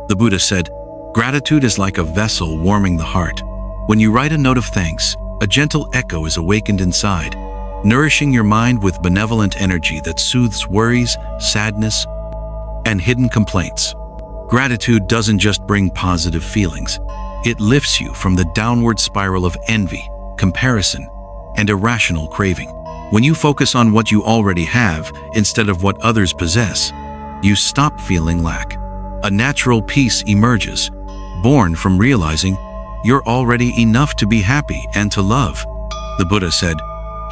The Buddha said, gratitude is like a vessel warming the heart. When you write a note of thanks, a gentle echo is awakened inside, nourishing your mind with benevolent energy that soothes worries, sadness, and hidden complaints. Gratitude doesn't just bring positive feelings. It lifts you from the downward spiral of envy, comparison, and irrational craving. When you focus on what you already have instead of what others possess, you stop feeling lack. A natural peace emerges, born from realizing you're already enough to be happy and to love. The Buddha said,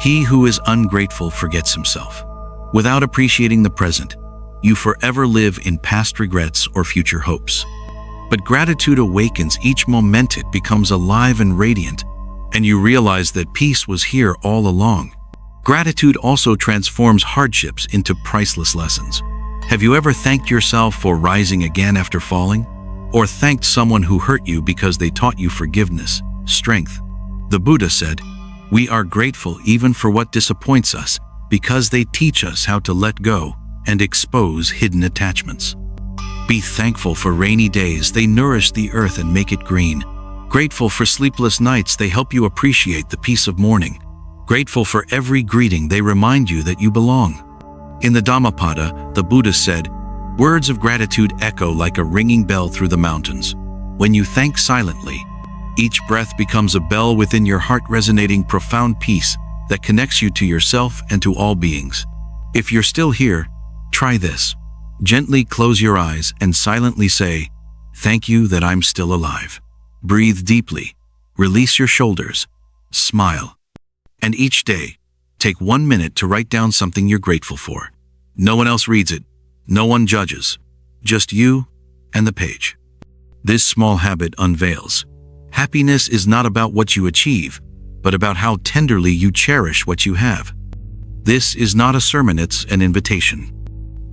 he who is ungrateful forgets himself. Without appreciating the present, you forever live in past regrets or future hopes. But gratitude awakens each moment. It becomes alive and radiant, and you realize that peace was here all along. Gratitude also transforms hardships into priceless lessons. Have you ever thanked yourself for rising again after falling? Or thanked someone who hurt you because they taught you forgiveness, strength? The Buddha said, we are grateful even for what disappoints us because they teach us how to let go and expose hidden attachments. Be thankful for rainy days. They nourish the earth and make it green. Grateful for sleepless nights. They help you appreciate the peace of morning. Grateful for every greeting. They remind you that you belong. In the Dhammapada, the Buddha said, words of gratitude echo like a ringing bell through the mountains. When you thank silently, each breath becomes a bell within your heart, resonating profound peace that connects you to yourself and to all beings. If you're still here, Try this. Gently close your eyes and silently say, "Thank you that I'm still alive." Breathe deeply. Release your shoulders. Smile. And each day, take 1 minute to write down something you're grateful for. No one else reads it. No one judges. Just you and the page. This small habit unveils. Happiness is not about what you achieve, but about how tenderly you cherish what you have. This is not a sermon, it's an invitation.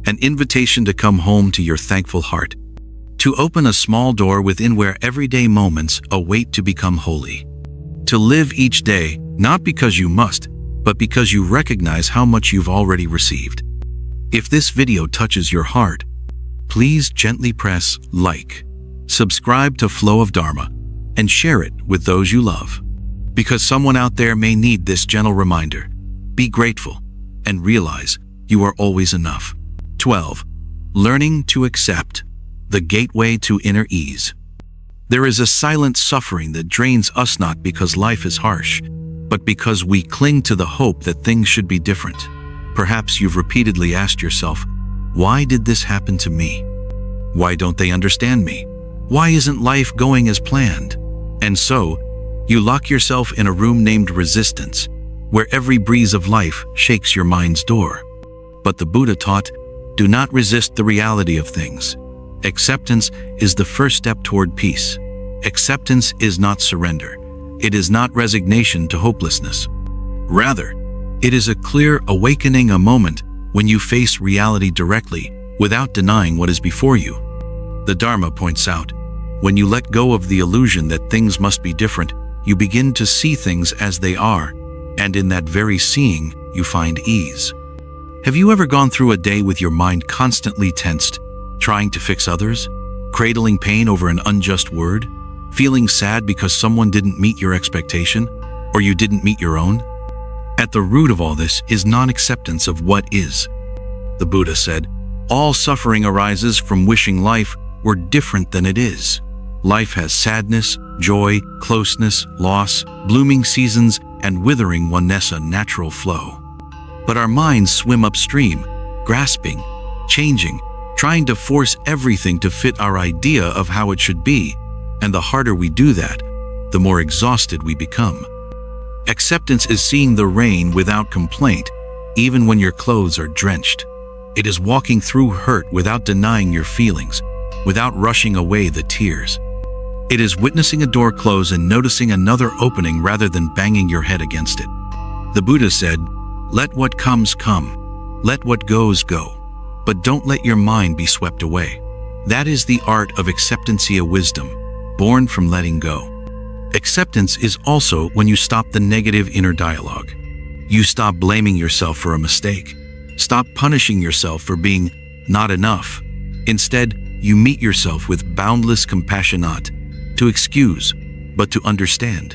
An invitation to come home to your thankful heart. To open a small door within where everyday moments await to become holy. To live each day, not because you must, but because you recognize how much you've already received. If this video touches your heart, please gently press like, subscribe to Flow of Dharma, and share it with those you love. Because someone out there may need this gentle reminder. Be grateful and realize you are always enough. 12. Learning to accept, the gateway to inner ease. There is a silent suffering that drains us not because life is harsh, but because we cling to the hope that things should be different. Perhaps you've repeatedly asked yourself, why did this happen to me? Why don't they understand me? Why isn't life going as planned? And so, you lock yourself in a room named resistance, where every breeze of life shakes your mind's door. But the Buddha taught, do not resist the reality of things. Acceptance is the first step toward peace. Acceptance is not surrender. It is not resignation to hopelessness. Rather, it is a clear awakening, a moment when you face reality directly without denying what is before you. The Dharma points out, when you let go of the illusion that things must be different, you begin to see things as they are, and in that very seeing, you find ease. Have you ever gone through a day with your mind constantly tensed, trying to fix others, cradling pain over an unjust word, feeling sad because someone didn't meet your expectation, or you didn't meet your own? At the root of all this is non-acceptance of what is. The Buddha said, all suffering arises from wishing life were different than it is. Life has sadness, joy, closeness, loss, blooming seasons, and withering oneness, a natural flow. But our minds swim upstream, grasping, changing, trying to force everything to fit our idea of how it should be, and the harder we do that, the more exhausted we become. Acceptance is seeing the rain without complaint, even when your clothes are drenched. It is walking through hurt without denying your feelings, without rushing away the tears. It is witnessing a door close and noticing another opening rather than banging your head against it. The Buddha said, let what comes come, let what goes go, but don't let your mind be swept away. That is the art of acceptancia wisdom, born from letting go. Acceptance is also when you stop the negative inner dialogue. You stop blaming yourself for a mistake. Stop punishing yourself for being not enough. Instead, you meet yourself with boundless compassion, not to excuse, but to understand.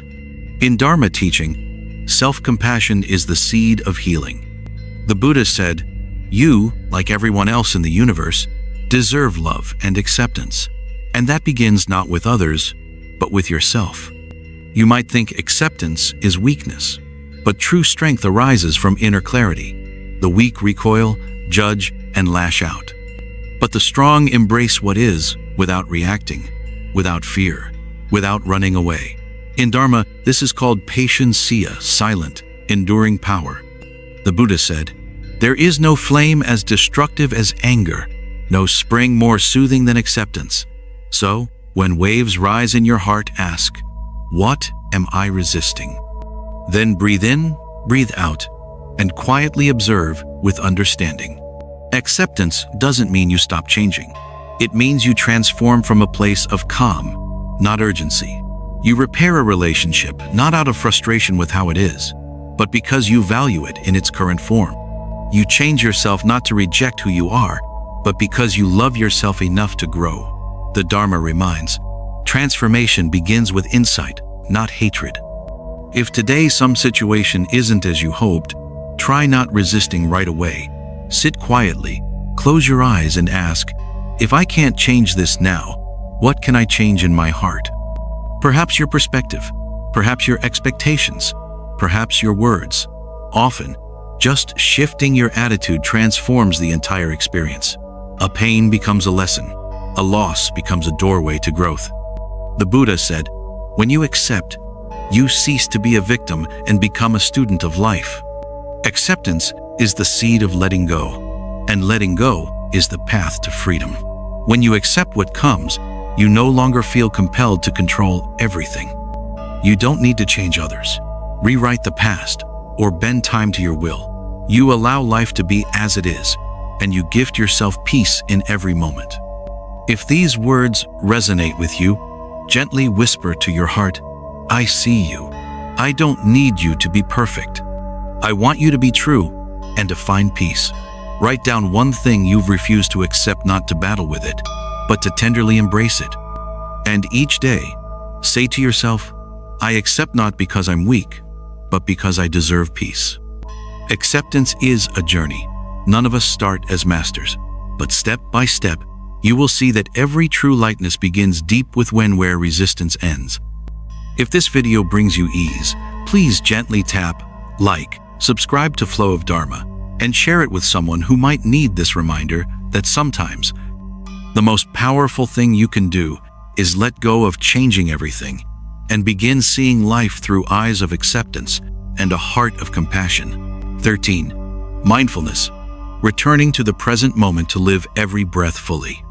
In Dharma teaching, self-compassion is the seed of healing. The Buddha said, you, like everyone else in the universe, deserve love and acceptance. And that begins not with others, but with yourself. You might think acceptance is weakness, but true strength arises from inner clarity. The weak recoil, judge, and lash out. But the strong embrace what is without reacting, without fear, without running away. In Dharma, this is called patience, silent, enduring power. The Buddha said, there is no flame as destructive as anger, no spring more soothing than acceptance. So, when waves rise in your heart, ask, what am I resisting? Then breathe in, breathe out, and quietly observe with understanding. Acceptance doesn't mean you stop changing. It means you transform from a place of calm, not urgency. You repair a relationship not out of frustration with how it is, but because you value it in its current form. You change yourself not to reject who you are, but because you love yourself enough to grow. The Dharma reminds, transformation begins with insight, not hatred. If today some situation isn't as you hoped, try not resisting right away. Sit quietly, close your eyes and ask, if I can't change this now, what can I change in my heart? Perhaps your perspective, perhaps your expectations, perhaps your words. Often, Just shifting your attitude transforms the entire experience. A pain becomes a lesson. A loss becomes a doorway to growth. The Buddha said, "When you accept, you cease to be a victim and become a student of life." Acceptance is the seed of letting go, and letting go is the path to freedom. When you accept what comes, you no longer feel compelled to control everything. You don't need to change others, rewrite the past, or bend time to your will. You allow life to be as it is, and you gift yourself peace in every moment. If these words resonate with you, gently whisper to your heart, "I see you. I don't need you to be perfect. I want you to be true and to find peace." Write down one thing you've refused to accept, not to battle with it, but to tenderly embrace it. And each day, say to yourself, "I accept not because I'm weak, but because I deserve peace." Acceptance is a journey. None of us start as masters, but step by step, you will see that every true lightness begins deep within where resistance ends. If this video brings you ease, please gently tap like, subscribe to Flow of Dharma, and share it with someone who might need this reminder that sometimes the most powerful thing you can do is let go of changing everything and begin seeing life through eyes of acceptance and a heart of compassion. 13. Mindfulness. Returning to the present moment to live every breath fully.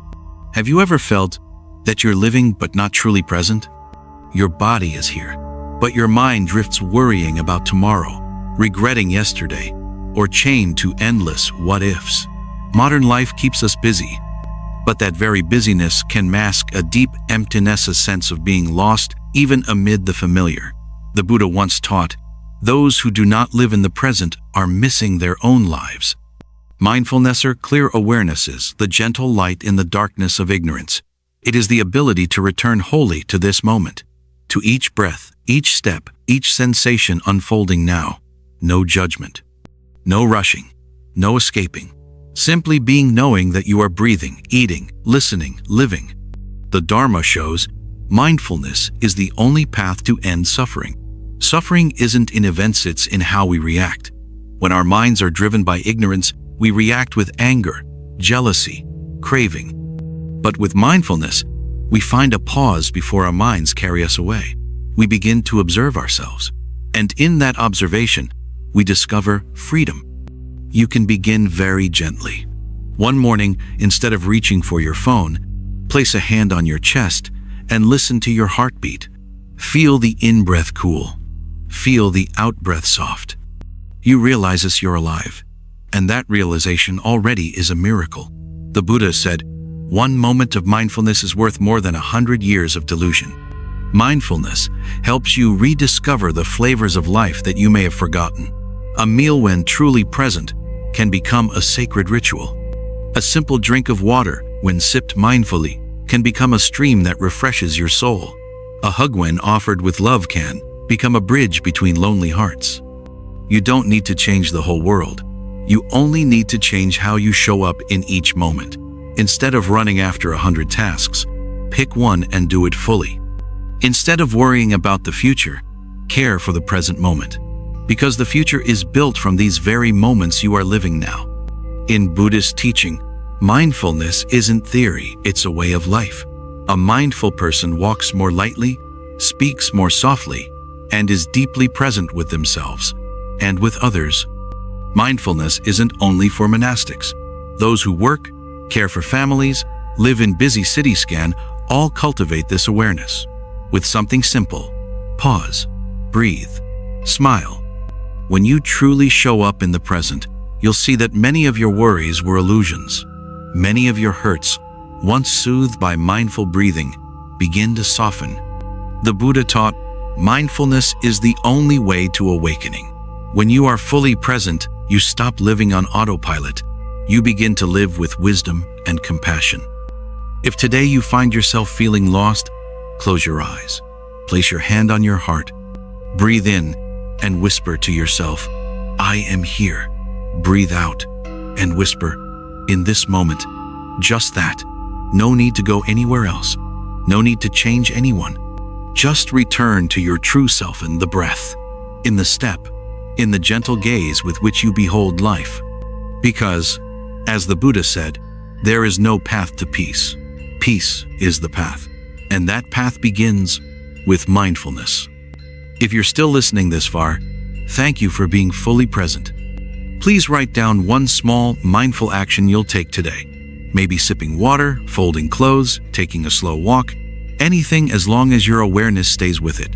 Have you ever felt that you're living but not truly present? Your body is here, but your mind drifts worrying about tomorrow, regretting yesterday, or chained to endless what-ifs. Modern life keeps us busy, but that very busyness can mask a deep emptiness, a sense of being lost even amid the familiar. The Buddha once taught, "Those who do not live in the present are missing their own lives." Mindfulness or clear awareness is the gentle light in the darkness of ignorance. It is the ability to return wholly to this moment, to each breath, each step, each sensation unfolding now. No judgment, no rushing, no escaping. Simply being, knowing that you are breathing, eating, listening, living. The Dharma shows mindfulness is the only path to end suffering. Suffering isn't in events, it's in how we react. When our minds are driven by ignorance, we react with anger, jealousy, craving. But with mindfulness, we find a pause before our minds carry us away. We begin to observe ourselves. And in that observation, we discover freedom. You can begin very gently. One morning, instead of reaching for your phone, place a hand on your chest and listen to your heartbeat. Feel the in-breath cool. Feel the out-breath soft. You realize you're alive, and that realization already is a miracle. The Buddha said, "One moment of mindfulness is worth more than 100 years of delusion." Mindfulness helps you rediscover the flavors of life that you may have forgotten. A meal, when truly present, can become a sacred ritual. A simple drink of water, when sipped mindfully, can become a stream that refreshes your soul. A hug, when offered with love, can become a bridge between lonely hearts. You don't need to change the whole world. You only need to change how you show up in each moment. Instead of running after 100 tasks, pick one and do it fully. Instead of worrying about the future, care for the present moment. Because the future is built from these very moments you are living now. In Buddhist teaching, mindfulness isn't theory, it's a way of life. A mindful person walks more lightly, speaks more softly, and is deeply present with themselves and with others. Mindfulness isn't only for monastics. Those who work, care for families, live in busy cities can all cultivate this awareness. With something simple: pause, breathe, smile. When you truly show up in the present, you'll see that many of your worries were illusions. Many of your hurts, once soothed by mindful breathing, begin to soften. The Buddha taught, mindfulness is the only way to awakening. When you are fully present, you stop living on autopilot. You begin to live with wisdom and compassion. If today you find yourself feeling lost, close your eyes, place your hand on your heart, breathe in, and whisper to yourself, "I am here." Breathe out and whisper, "In this moment." Just that. No need to go anywhere else. No need to change anyone. Just return to your true self in the breath, in the step, in the gentle gaze with which you behold life. Because, as the Buddha said, there is no path to peace. Peace is the path. And that path begins with mindfulness. If you're still listening this far, thank you for being fully present. Please write down one small, mindful action you'll take today. Maybe sipping water, folding clothes, taking a slow walk, anything as long as your awareness stays with it.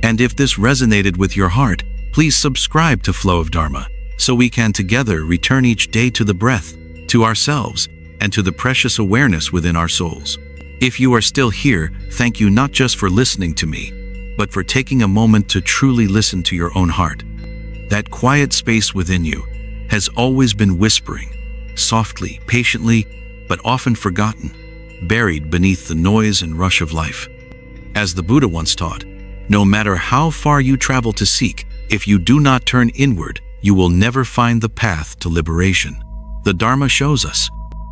And if this resonated with your heart, please subscribe to Flow of Dharma so we can together return each day to the breath, to ourselves, and to the precious awareness within our souls. If you are still here, thank you not just for listening to me, but for taking a moment to truly listen to your own heart. That quiet space within you has always been whispering, softly, patiently, but often forgotten, buried beneath the noise and rush of life. As the Buddha once taught, no matter how far you travel to seek, if you do not turn inward, you will never find the path to liberation. The Dharma shows us,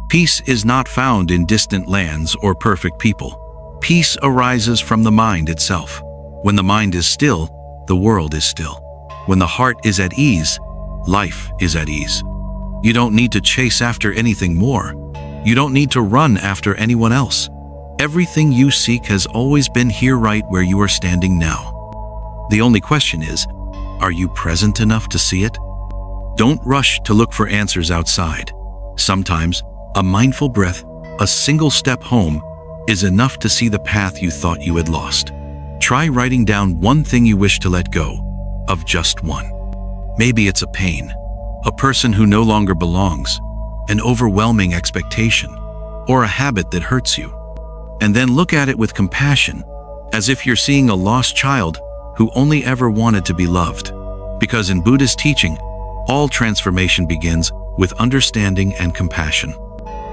peace is not found in distant lands or perfect people. Peace arises from the mind itself. When the mind is still, the world is still. When the heart is at ease, life is at ease. You don't need to chase after anything more. You don't need to run after anyone else. Everything you seek has always been here right where you are standing now. The only question is, are you present enough to see it? Don't rush to look for answers outside. Sometimes, a mindful breath, a single step home, is enough to see the path you thought you had lost. Try writing down one thing you wish to let go of, just one. Maybe it's a pain, a person who no longer belongs, an overwhelming expectation, or a habit that hurts you. And then look at it with compassion, as if you're seeing a lost child who only ever wanted to be loved. Because in Buddhist teaching, all transformation begins with understanding and compassion.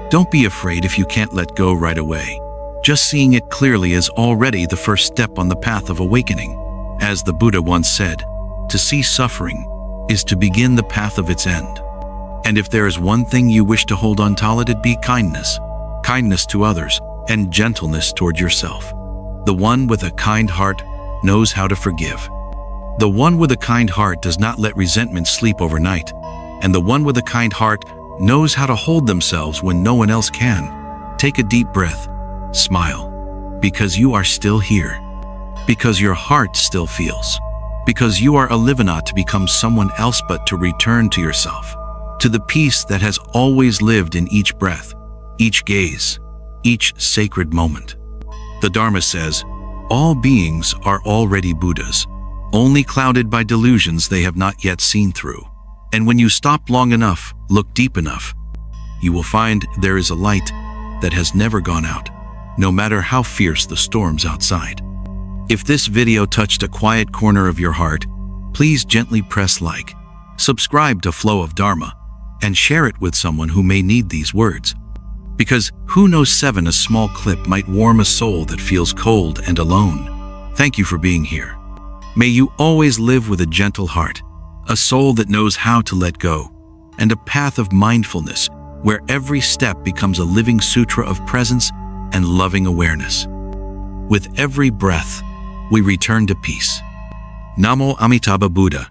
Don't be afraid if you can't let go right away. Just seeing it clearly is already the first step on the path of awakening. As the Buddha once said, to cease suffering is to begin the path of its end. And if there is one thing you wish to hold on to, let it be kindness. Kindness to others and gentleness toward yourself. The one with a kind heart knows how to forgive. The one with a kind heart does not let resentment sleep overnight. And the one with a kind heart knows how to hold themselves when no one else can. Take a deep breath. Smile. Because you are still here. Because your heart still feels. Because you are alive not to become someone else but to return to yourself. To the peace that has always lived in each breath, each gaze, each sacred moment. The Dharma says, all beings are already Buddhas, only clouded by delusions they have not yet seen through. And when you stop long enough, look deep enough, you will find there is a light that has never gone out, no matter how fierce the storms outside. If this video touched a quiet corner of your heart, please gently press like, subscribe to Flow of Dharma, and share it with someone who may need these words. Because who knows, a small clip might warm a soul that feels cold and alone. Thank you for being here. May you always live with a gentle heart, a soul that knows how to let go, and a path of mindfulness where every step becomes a living sutra of presence and loving awareness. With every breath, we return to peace. Namo Amitabha Buddha.